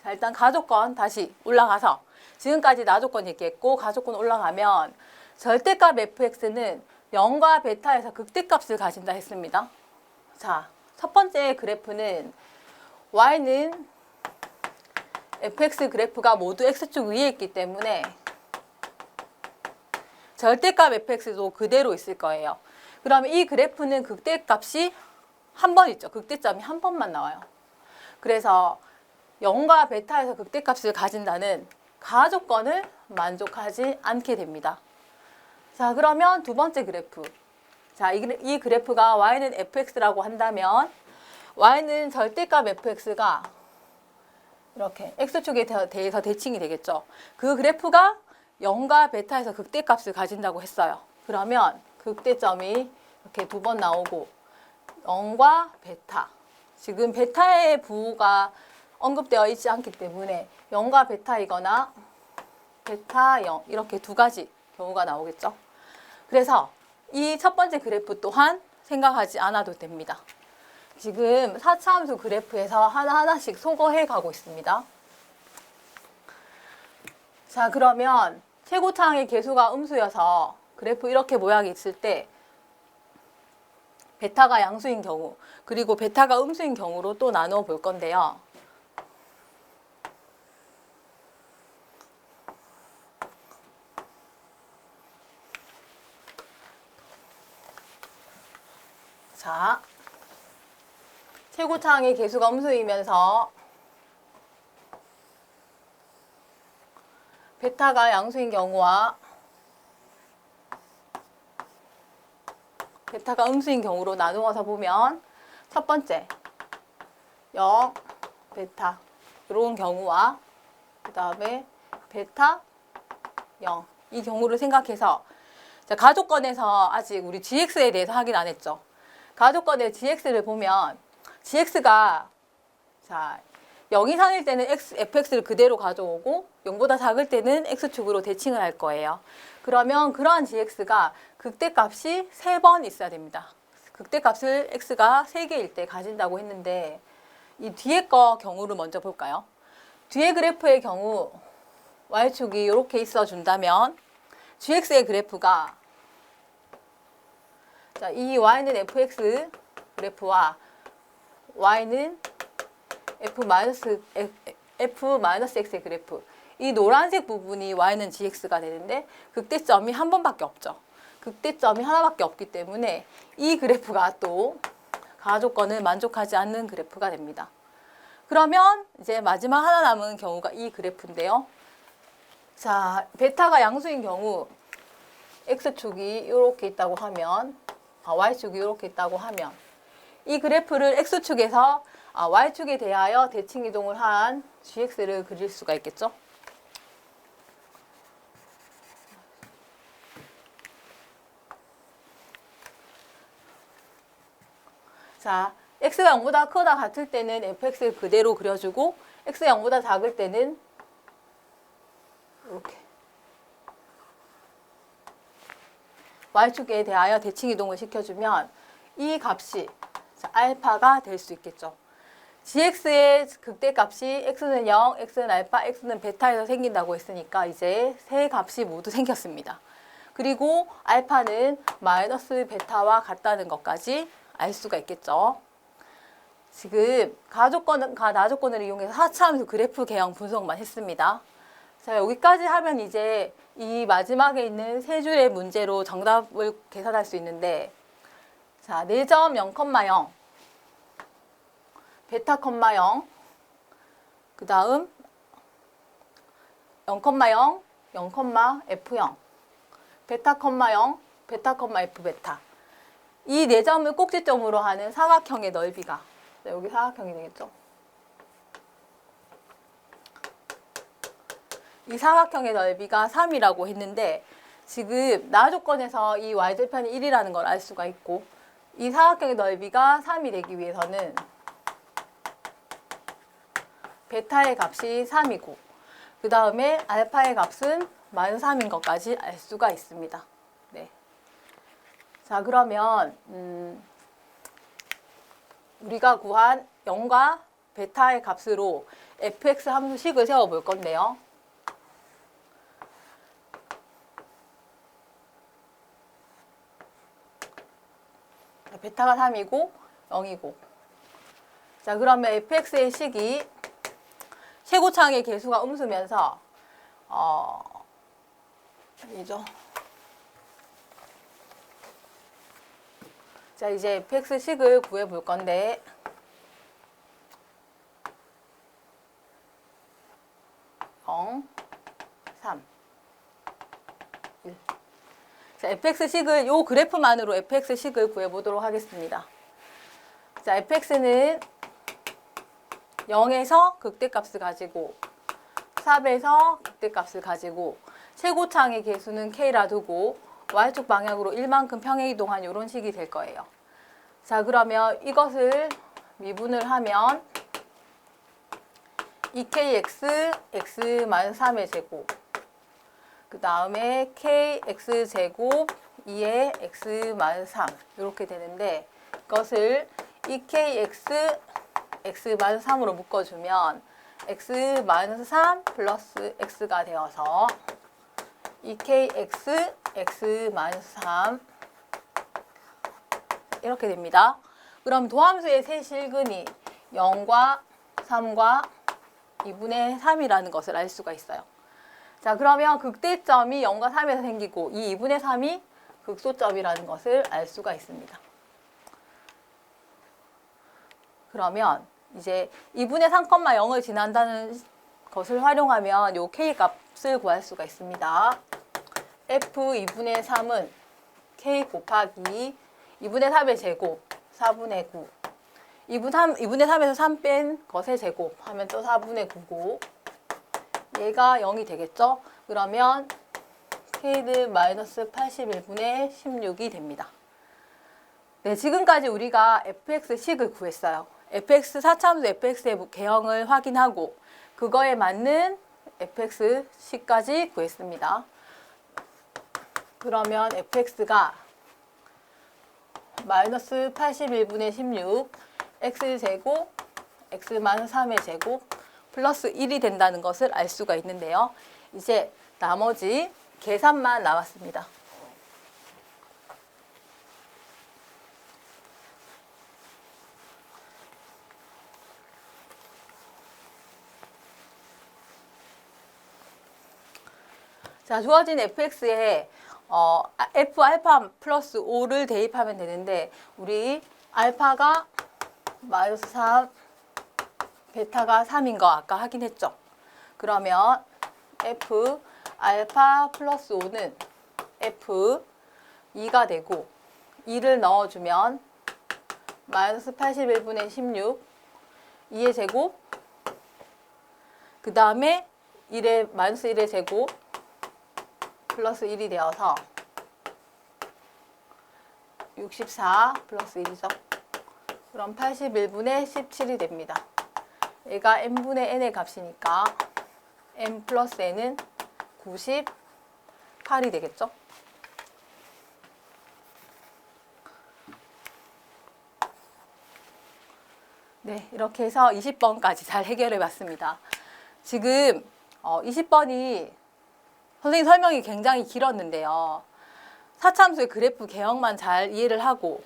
자, 일단 가조건 다시 올라가서 지금까지 나조건 얘기했고 가조건 올라가면 절대값 fx는 0과 베타에서 극대값을 가진다 했습니다. 자, 첫 번째 그래프는 y는 fx 그래프가 모두 x축 위에 있기 때문에 절대값 fx도 그대로 있을 거예요. 그러면 이 그래프는 극대값이 한 번 있죠. 극대점이 한 번만 나와요. 그래서 0과 베타에서 극대값을 가진다는 가조건을 만족하지 않게 됩니다. 자, 그러면 두 번째 그래프. 자, 이 그래프가 y는 fx라고 한다면 y는 절대값 fx가 이렇게 x축에 대해서 대칭이 되겠죠. 그 그래프가 0과 베타에서 극대값을 가진다고 했어요. 그러면 극대점이 이렇게 두 번 나오고 0과 베타. 지금 베타의 부호가 언급되어 있지 않기 때문에 0과 베타이거나 베타 0 이렇게 두 가지 경우가 나오겠죠. 그래서 이 첫 번째 그래프 또한 생각하지 않아도 됩니다. 지금 4차 함수 그래프에서 하나하나씩 소거해 가고 있습니다. 자, 그러면 최고차항의 개수가 음수여서 그래프 이렇게 모양이 있을 때 베타가 양수인 경우 그리고 베타가 음수인 경우로 또 나누어 볼 건데요. 자, 최고차항의 개수가 음수이면서 베타가 양수인 경우와 베타가 음수인 경우로 나누어서 보면 첫 번째 0, 베타 이런 경우와 그 다음에 베타 0 이 경우를 생각해서 자, 가조건에서 아직 우리 gx에 대해서 확인 안 했죠. 가조건의 gx를 보면 gx가 자 0 이상일 때는 fx를 그대로 가져오고 0보다 작을 때는 x축으로 대칭을 할 거예요. 그러면 그러한 gx가 극대값이 3번 있어야 됩니다. 극대값을 x가 3개일 때 가진다고 했는데 이 뒤에 거 경우를 먼저 볼까요? 뒤에 그래프의 경우 y축이 이렇게 있어 준다면 gx의 그래프가 자, 이 y는 fx 그래프와 y는 f-x의 그래프 이 노란색 부분이 y는 gx가 되는데 극대점이 한 번밖에 없죠. 극대점이 하나밖에 없기 때문에 이 그래프가 또 가조건을 만족하지 않는 그래프가 됩니다. 그러면 이제 마지막 하나 남은 경우가 이 그래프인데요. 자, 베타가 양수인 경우 x축이 이렇게 있다고 하면 y축이 이렇게 있다고 하면 이 그래프를 x축에서 y축에 대하여 대칭 이동을 한 gx를 그릴 수가 있겠죠. 자, x가 0보다 크다 같을 때는 fx를 그대로 그려주고 x가 0보다 작을 때는 이렇게 y축에 대하여 대칭 이동을 시켜주면 이 값이 알파가 될 수 있겠죠. gx의 극대값이 x는 0, x는 알파, x는 베타에서 생긴다고 했으니까 이제 세 값이 모두 생겼습니다. 그리고 알파는 마이너스 베타와 같다는 것까지 알 수가 있겠죠. 지금 가조건과 나조건을 이용해서 하차함수 그래프 개형 분석만 했습니다. 자, 여기까지 하면 이제 이 마지막에 있는 세 줄의 문제로 정답을 계산할 수 있는데 자, 4점 0,0 베타, 0, 그 다음 0,0, 0, F0 베타, 0, 베타, F 베타 이 4점을 꼭지점으로 하는 사각형의 넓이가 여기 사각형이 되겠죠. 이 사각형의 넓이가 3이라고 했는데 지금 나조건에서 이 y절편이 1이라는 걸 알 수가 있고 이 사각형의 넓이가 3이 되기 위해서는 베타의 값이 3이고 그 다음에 알파의 값은 마이너스 3인 것까지 알 수가 있습니다. 네. 자, 그러면 우리가 구한 0과 베타의 값으로 fx 함수식을 세워볼 건데요. 베타가 3이고 0이고. 자, 그러면 fx의 식이 최고차항의 개수가 음수면서 아니죠. 자, 이제 fx 식을 구해 볼 건데 0, 3, 1. 자, fx식을 요 그래프만으로 fx식을 구해 보도록 하겠습니다. 자, fx는 0에서 극대값을 가지고 3에서 극대값을 가지고 최고차항의 개수는 k라 두고 y축 방향으로 1만큼 평행이동한 이런 식이 될 거예요. 자, 그러면 이것을 미분을 하면 2kx x-3의 제곱, 그 다음에 kx제곱 2의 x-3 이렇게 되는데, 이것을 2kx x-3으로 묶어주면 x-3 플러스 x가 되어서 2kx x-3 이렇게 됩니다. 그럼 도함수의 세 실근이 0과 3과 2분의 3이라는 것을 알 수가 있어요. 자, 그러면 극대점이 0과 3에서 생기고 이 2분의 3이 극소점이라는 것을 알 수가 있습니다. 그러면 이제 2분의 3,0을 지난다는 것을 활용하면 요 k 값을 구할 수가 있습니다. f 2분의 3은 k 곱하기 2분의 3의 제곱 4분의 9, 2분의 3에서 3 뺀 것의 제곱 하면 또 4분의 9고, 얘가 0이 되겠죠? 그러면 k는 마이너스 81분의 16이 됩니다. 네, 지금까지 우리가 fx식을 구했어요. fx 4차함수 fx의 개형을 확인하고 그거에 맞는 fx식까지 구했습니다. 그러면 fx가 마이너스 81분의 16 x제곱 x-3의 제곱 플러스 1이 된다는 것을 알 수가 있는데요. 이제 나머지 계산만 남았습니다. 자, 주어진 fx에 f 알파 플러스 5를 대입하면 되는데, 우리 알파가 마이너스 3, 베타가 3인 거 아까 확인했죠? 그러면 f 알파 플러스 5는 f 2가 되고, 2를 넣어주면 마이너스 81분의 16, 2의 제곱, 그 다음에 마이너스 1의 제곱 플러스 1이 되어서 64 플러스 1이죠. 그럼 81분의 17이 됩니다. 얘가 n분의 n의 값이니까 n 플러스 n은 98이 되겠죠. 네, 이렇게 해서 20번까지 잘 해결해 봤습니다. 지금 20번이 선생님 설명이 굉장히 길었는데요. 4차함수의 그래프 개형만 잘 이해를 하고,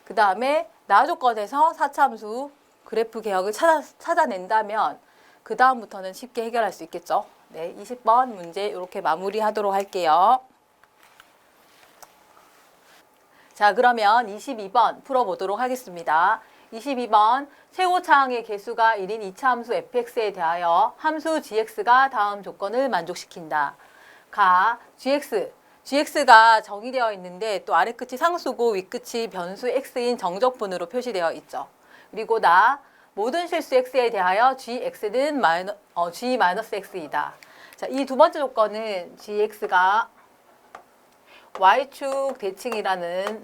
그 다음에 나조건에서 4차함수 그래프 개형을 찾아낸다면 그 다음부터는 쉽게 해결할 수 있겠죠. 네, 20번 문제 이렇게 마무리하도록 할게요. 자, 그러면 22번 풀어보도록 하겠습니다. 22번 최고차항의 개수가 1인 2차함수 fx에 대하여 함수 gx가 다음 조건을 만족시킨다. 가 gx가 정의되어 있는데 또 아래 끝이 상수고 윗 끝이 변수 x인 정적분으로 표시되어 있죠. 그리고 모든 실수 x에 대하여 gx는 g-x이다. 자, 이 두 번째 조건은 gx가 y축 대칭이라는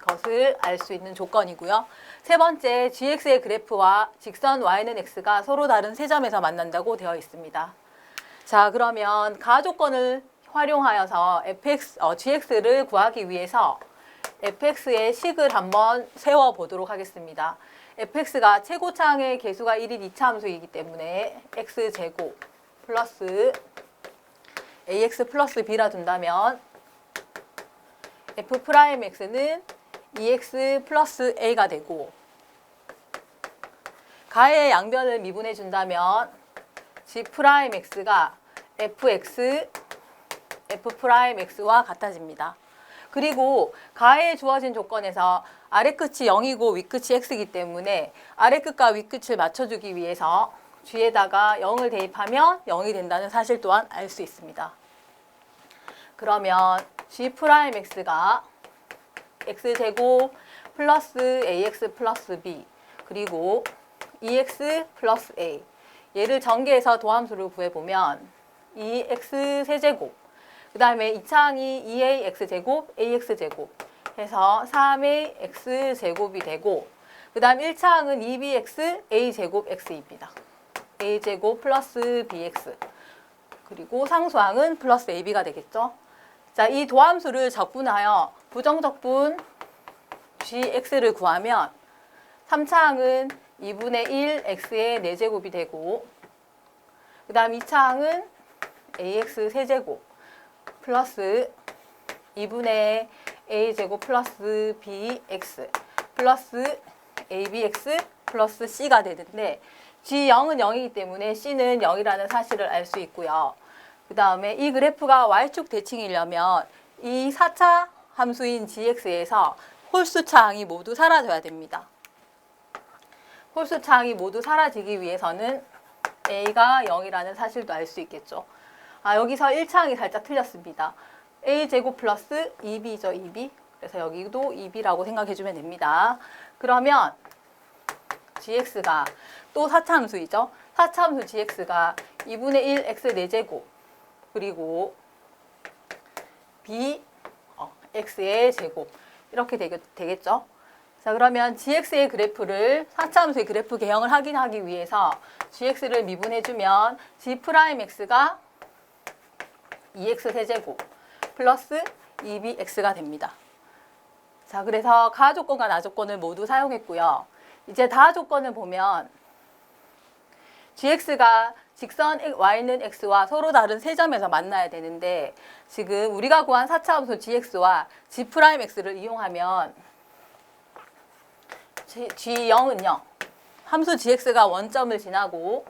것을 알 수 있는 조건이고요. 세 번째, gx의 그래프와 직선 y는 x가 서로 다른 세 점에서 만난다고 되어 있습니다. 자, 그러면 가 조건을 활용하여서 gx를 구하기 위해서 fx의 식을 한번 세워보도록 하겠습니다. fx가 최고차항의 개수가 1인 이차함수이기 때문에 x제곱 플러스 ax 플러스 b라 둔다면 f'x는 2x 플러스 a가 되고, 가의 양변을 미분해 준다면 g'x가 fx, f'x와 같아집니다. 그리고 가에 주어진 조건에서 아래끝이 0이고 윗끝이 x이기 때문에 아래끝과 윗끝을 맞춰주기 위해서 g에다가 0을 대입하면 0이 된다는 사실 또한 알 수 있습니다. 그러면 g'x가 x제곱 플러스 ax 플러스 b 그리고 2x 플러스 a, 얘를 전개해서 도함수를 구해보면 2x 세제곱, 그 다음에 2차항이 2ax제곱 ax제곱 해서 3ax제곱이 되고, 그 다음 1차항은 2bx a제곱 x입니다. a제곱 플러스 bx 그리고 상수항은 플러스 ab가 되겠죠. 자, 이 도함수를 적분하여 부정적분 gx를 구하면 3차항은 2분의 1 x의 4제곱이 되고, 그 다음 2차항은 ax 세제곱 플러스 2분의 a제곱 플러스 bx 플러스 abx 플러스 c가 되는데, g0은 0이기 때문에 c는 0이라는 사실을 알 수 있고요. 그 다음에 이 그래프가 y축 대칭이려면 이 4차 함수인 gx에서 홀수차항이 모두 사라져야 됩니다. 홀수차항이 모두 사라지기 위해서는 a가 0이라는 사실도 알 수 있겠죠. 여기서 1차항이 살짝 틀렸습니다. a제곱 플러스 2b죠, 2b. 그래서 여기도 2b라고 생각해주면 됩니다. 그러면 gx가 또 4차 함수이죠. 4차 함수 gx가 2분의 1 x 4제곱 그리고 b x의 제곱 이렇게 되겠죠. 자, 그러면 gx의 그래프를 4차 함수의 그래프 개형을 확인하기 위해서 gx를 미분해주면 g'x가 2x 세제곱 플러스 2bx가 됩니다. 자, 그래서 가 조건과 나 조건을 모두 사용했고요. 이제 다 조건을 보면 gx가 직선 y는 x와 서로 다른 세 점에서 만나야 되는데, 지금 우리가 구한 4차 함수 gx와 g'x를 이용하면 g0은요, 함수 gx가 원점을 지나고,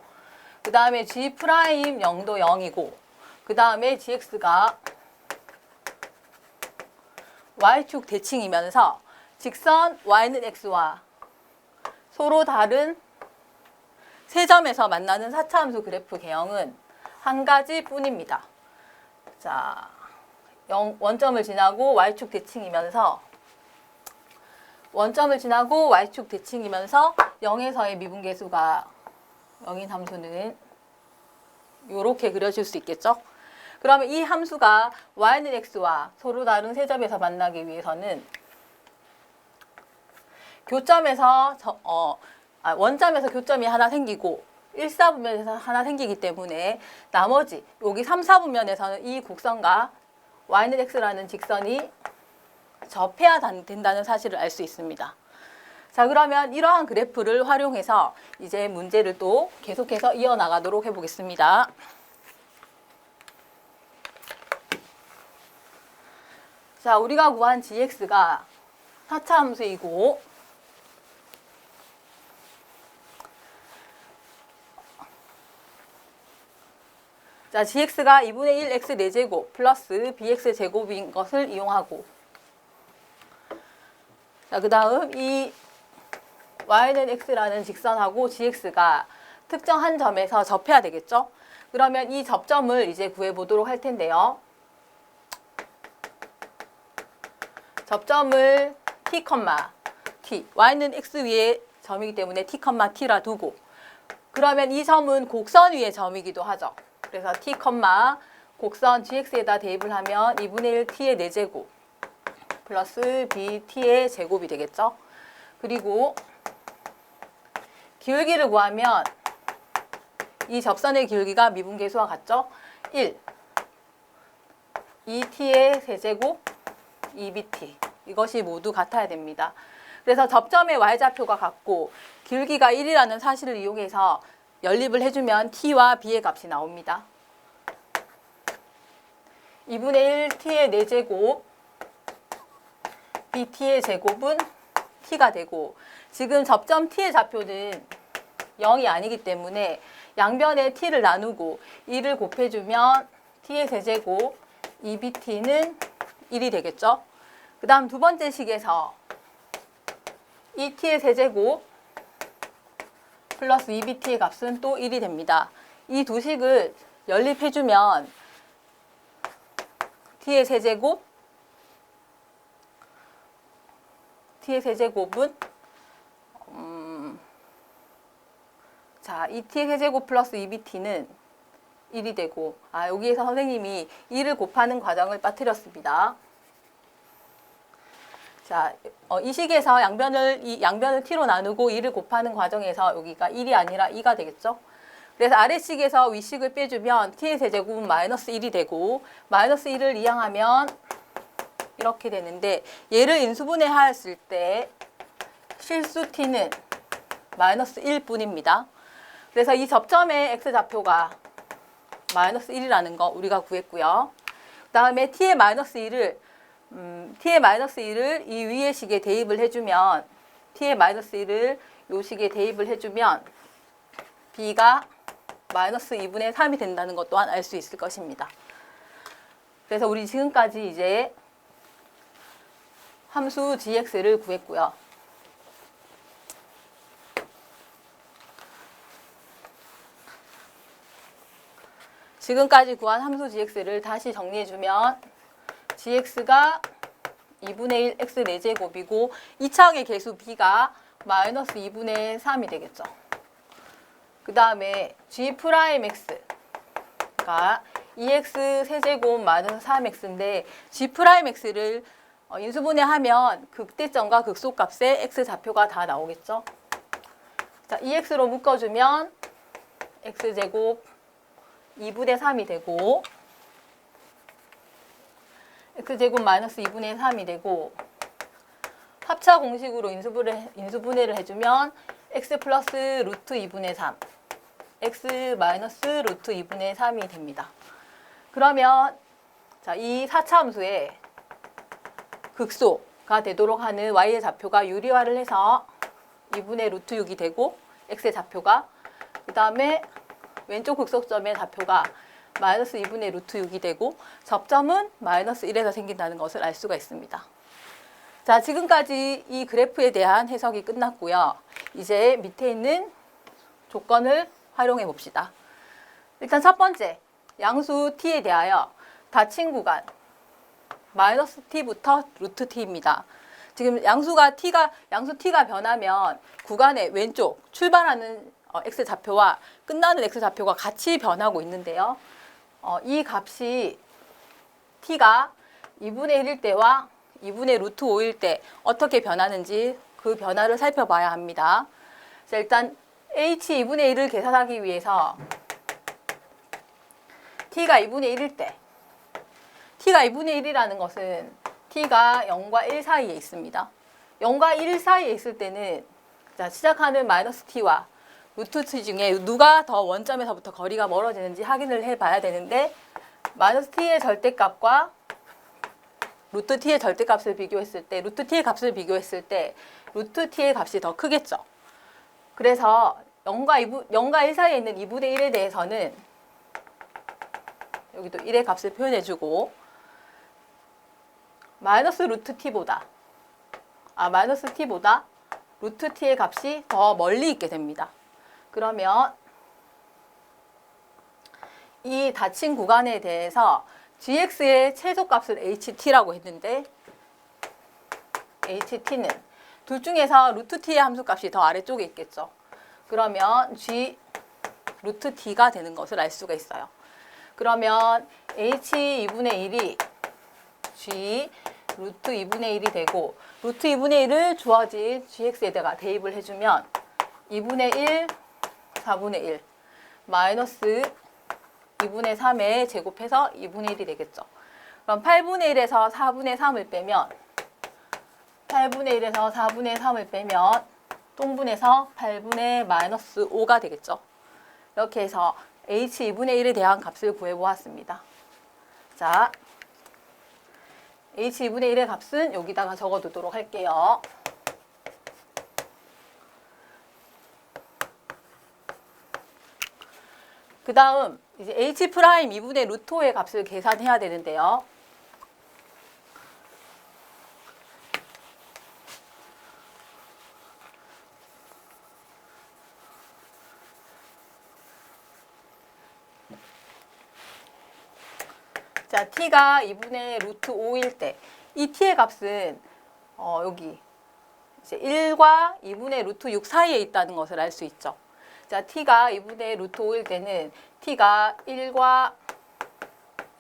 그 다음에 g'0도 0이고, 그 다음에 gx가 y축 대칭이면서 직선 y는 x와 서로 다른 세 점에서 만나는 4차 함수 그래프 개형은 한 가지 뿐입니다. 자, 원점을 지나고 y축 대칭이면서 0에서의 미분계수가 0인 함수는 이렇게 그려질 수 있겠죠? 그러면 이 함수가 y는 x와 서로 다른 세 점에서 만나기 위해서는 원점에서 교점이 하나 생기고 1사분면에서 하나 생기기 때문에 나머지 여기 3, 4분면에서는 이 곡선과 y는 x라는 직선이 접해야 된다는 사실을 알 수 있습니다. 자, 그러면 이러한 그래프를 활용해서 이제 문제를 또 계속해서 이어나가도록 해보겠습니다. 자, 우리가 구한 gx가 4차 함수이고, 자, gx가 2분의 1 x 4제곱 플러스 bx 제곱인 것을 이용하고, 자, 그 다음 이 y는 x라는 직선하고 gx가 특정한 점에서 접해야 되겠죠? 그러면 이 접점을 이제 구해보도록 할 텐데요. 접점을 t, t, y는 x 위에 점이기 때문에 t, t라 두고, 그러면 이 점은 곡선 위의 점이기도 하죠. 그래서 t, 곡선 gx에다 대입을 하면 2분의 1 t의 4제곱 플러스 bt의 제곱이 되겠죠. 그리고 기울기를 구하면 이 접선의 기울기가 미분계수와 같죠. 1. 2t의 세제곱 2bt 이것이 모두 같아야 됩니다. 그래서 접점의 y좌표가 같고 길기가 1이라는 사실을 이용해서 연립을 해주면 t와 b의 값이 나옵니다. 2분의 1 t의 4제곱 bt의 제곱은 t가 되고 지금 접점 t의 좌표는 0이 아니기 때문에 양변에 t를 나누고 1을 곱해주면 t의 세제곱 2bt는 1이 되겠죠. 그 다음 두 번째 식에서 2t의 세제곱 플러스 2bt의 값은 또 1이 됩니다. 이 두 식을 연립해주면 t의 세제곱은 자, 2t의 세제곱 플러스 2bt는 1이 되고 여기에서 선생님이 2를 곱하는 과정을 빠뜨렸습니다. 자, 이 식에서 양변을 t로 나누고 2를 곱하는 과정에서 여기가 1이 아니라 2가 되겠죠. 그래서 아래식에서 위식을 빼주면 t의 세제곱은 마이너스 1이 되고 마이너스 1을 이항하면 이렇게 되는데 얘를 인수분해하였을 때 실수 t는 마이너스 1뿐입니다. 그래서 이 접점의 x좌표가 마이너스 1이라는 거 우리가 구했고요. 그 다음에 t의 마이너스 1을 이 위의 식에 대입을 해주면 t의 마이너스 1을 요 식에 대입을 해주면 b가 마이너스 2분의 3이 된다는 것 또한 알 수 있을 것입니다. 그래서 우리 지금까지 이제 함수 gx를 구했고요. 지금까지 구한 함수 gx를 다시 정리해주면 gx가 2분의 1 x 4제곱이고 2차항의 개수 b가 마이너스 2분의 3이 되겠죠. 그 다음에 g'x가 2x 세제곱 마이너스 3x인데 g'x를 인수분해하면 극대점과 극소값의 x좌표가 다 나오겠죠. 자, 2x로 묶어주면 x제곱 2분의 3이 되고 x제곱 마이너스 2분의 3이 되고 합차 공식으로 인수분해를 해주면 x 플러스 루트 2분의 3 x 마이너스 루트 2분의 3이 됩니다. 그러면 자, 이 4차 함수의 극소가 되도록 하는 y의 좌표가 유리화를 해서 2분의 루트 6이 되고 x의 좌표가 그 다음에 왼쪽 극소점의 좌표가 마이너스 2분의 루트 6이 되고 접점은 마이너스 1에서 생긴다는 것을 알 수가 있습니다. 자, 지금까지 이 그래프에 대한 해석이 끝났고요. 이제 밑에 있는 조건을 활용해 봅시다. 일단 첫 번째, 양수 t에 대하여 닫힌 구간 마이너스 t부터 루트 t입니다. 지금 양수 t가 변하면 구간의 왼쪽 출발하는 x좌표와 끝나는 x좌표가 같이 변하고 있는데요. 이 값이 t가 2분의 1일 때와 2분의 루트 5일 때 어떻게 변하는지 그 변화를 살펴봐야 합니다. 자, 일단 h 2분의 1을 계산하기 위해서 t가 2분의 1일 때 t가 2분의 1이라는 것은 t가 0과 1 사이에 있습니다. 0과 1 사이에 있을 때는 자, 시작하는 마이너스 t와 루트 t 중에 누가 더 원점에서부터 거리가 멀어지는지 확인을 해봐야 되는데 마이너스 t의 절대값과 루트 t의 절대값을 비교했을 때 루트 t의 값을 비교했을 때 루트 t의 값이 더 크겠죠. 그래서 0과 1 사이에 있는 2분의 1에 대해서는 여기도 1의 값을 표현해주고 마이너스 t보다 루트 t의 값이 더 멀리 있게 됩니다. 그러면 이 닫힌 구간에 대해서 gx의 최소값을 ht라고 했는데 ht는 둘 중에서 루트 t의 함수값이 더 아래쪽에 있겠죠. 그러면 g 루트 t가 되는 것을 알 수가 있어요. 그러면 h 2분의 1이 g 루트 2분의 1이 되고 루트 2분의 1을 주어진 gx에다가 대입을 해주면 2분의 1, 4분의 1 마이너스 2분의 3에 제곱해서 2분의 1이 되겠죠. 그럼 8분의 1에서 4분의 3을 빼면 8분의 1에서 4분의 3을 빼면 통분해서 8분의 마이너스 5가 되겠죠. 이렇게 해서 h2분의 1에 대한 값을 구해보았습니다. 자, h2분의 1의 값은 여기다가 적어두도록 할게요. 그 다음 이제 h 프라임 2분의 루트 5의 값을 계산해야 되는데요. 자, t가 2분의 루트 5일 때 이 t의 값은 여기 이제 1과 2분의 루트 6 사이에 있다는 것을 알 수 있죠. 자, t가 2분의 루트 5일 때는 t가 1과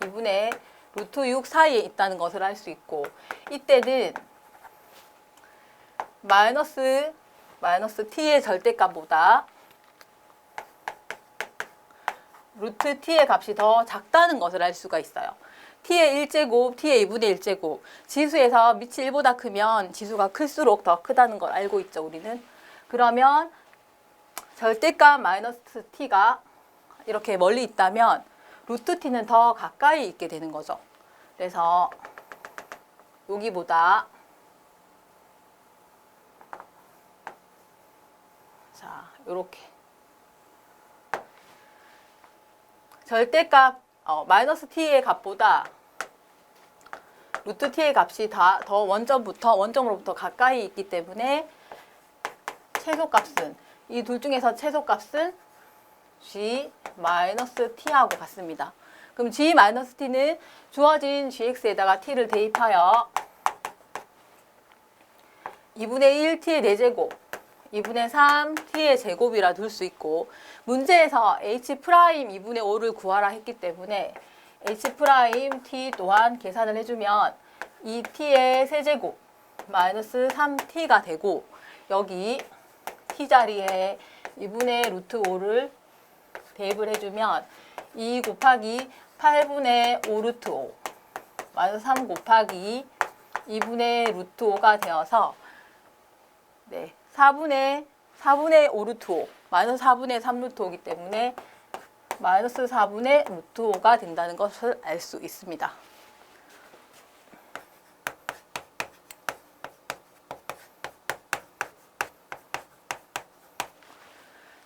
2분의 루트 6 사이에 있다는 것을 알 수 있고, 이때는 마이너스 t의 절대값보다 루트 t의 값이 더 작다는 것을 알 수가 있어요. t의 1제곱, t의 2분의 1제곱. 지수에서 밑이 1보다 크면 지수가 클수록 더 크다는 걸 알고 있죠, 우리는. 그러면 절대값 마이너스 t가 이렇게 멀리 있다면 루트 t는 더 가까이 있게 되는 거죠. 그래서 여기보다 자, 요렇게 절대값 마이너스 t의 값보다 루트 t의 값이 더 원점으로부터 가까이 있기 때문에 최소값은 이 둘 중에서 최소값은 g 마이너스 t하고 같습니다. 그럼 g 마이너스 t는 주어진 gx에다가 t를 대입하여 2분의 1 t의 4제곱 2분의 3 t의 제곱이라 둘 수 있고, 문제에서 h 프라임 2분의 5를 구하라 했기 때문에 h 프라임 t 또한 계산을 해주면 2t의 세제곱 마이너스 3t가 되고, 여기 t 자리에 2분의 루트 5를 대입을 해주면 2 곱하기 8분의 5 루트 5 마이너스 3 곱하기 2분의 루트 5가 되어서 네, 4분의 5 루트 5 마이너스 4분의 3 루트 5이기 때문에 마이너스 4분의 루트 5가 된다는 것을 알 수 있습니다.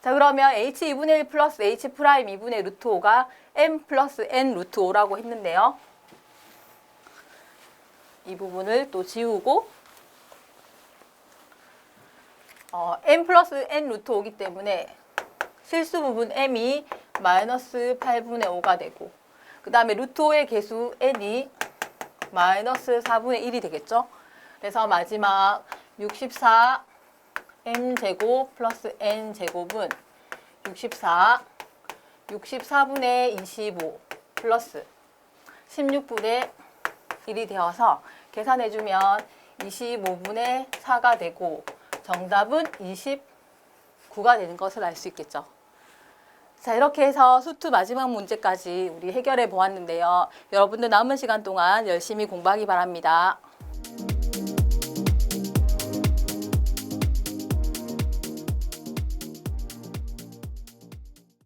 자, 그러면 h2분의 1 플러스 h 프라임 2분의 루트 5가 m 플러스 n 루트 5라고 했는데요. 이 부분을 또 지우고 m 플러스 n 루트 5이기 때문에 실수 부분 m이 마이너스 8분의 5가 되고, 그 다음에 루트 5의 개수 n이 마이너스 4분의 1이 되겠죠. 그래서 마지막 64 m제곱 플러스 n제곱은 64분의 25 플러스 16분의 1이 되어서 계산해주면 25분의 4가 되고, 정답은 29가 되는 것을 알 수 있겠죠. 자, 이렇게 해서 수투 마지막 문제까지 우리 해결해 보았는데요. 여러분들 남은 시간 동안 열심히 공부하기 바랍니다.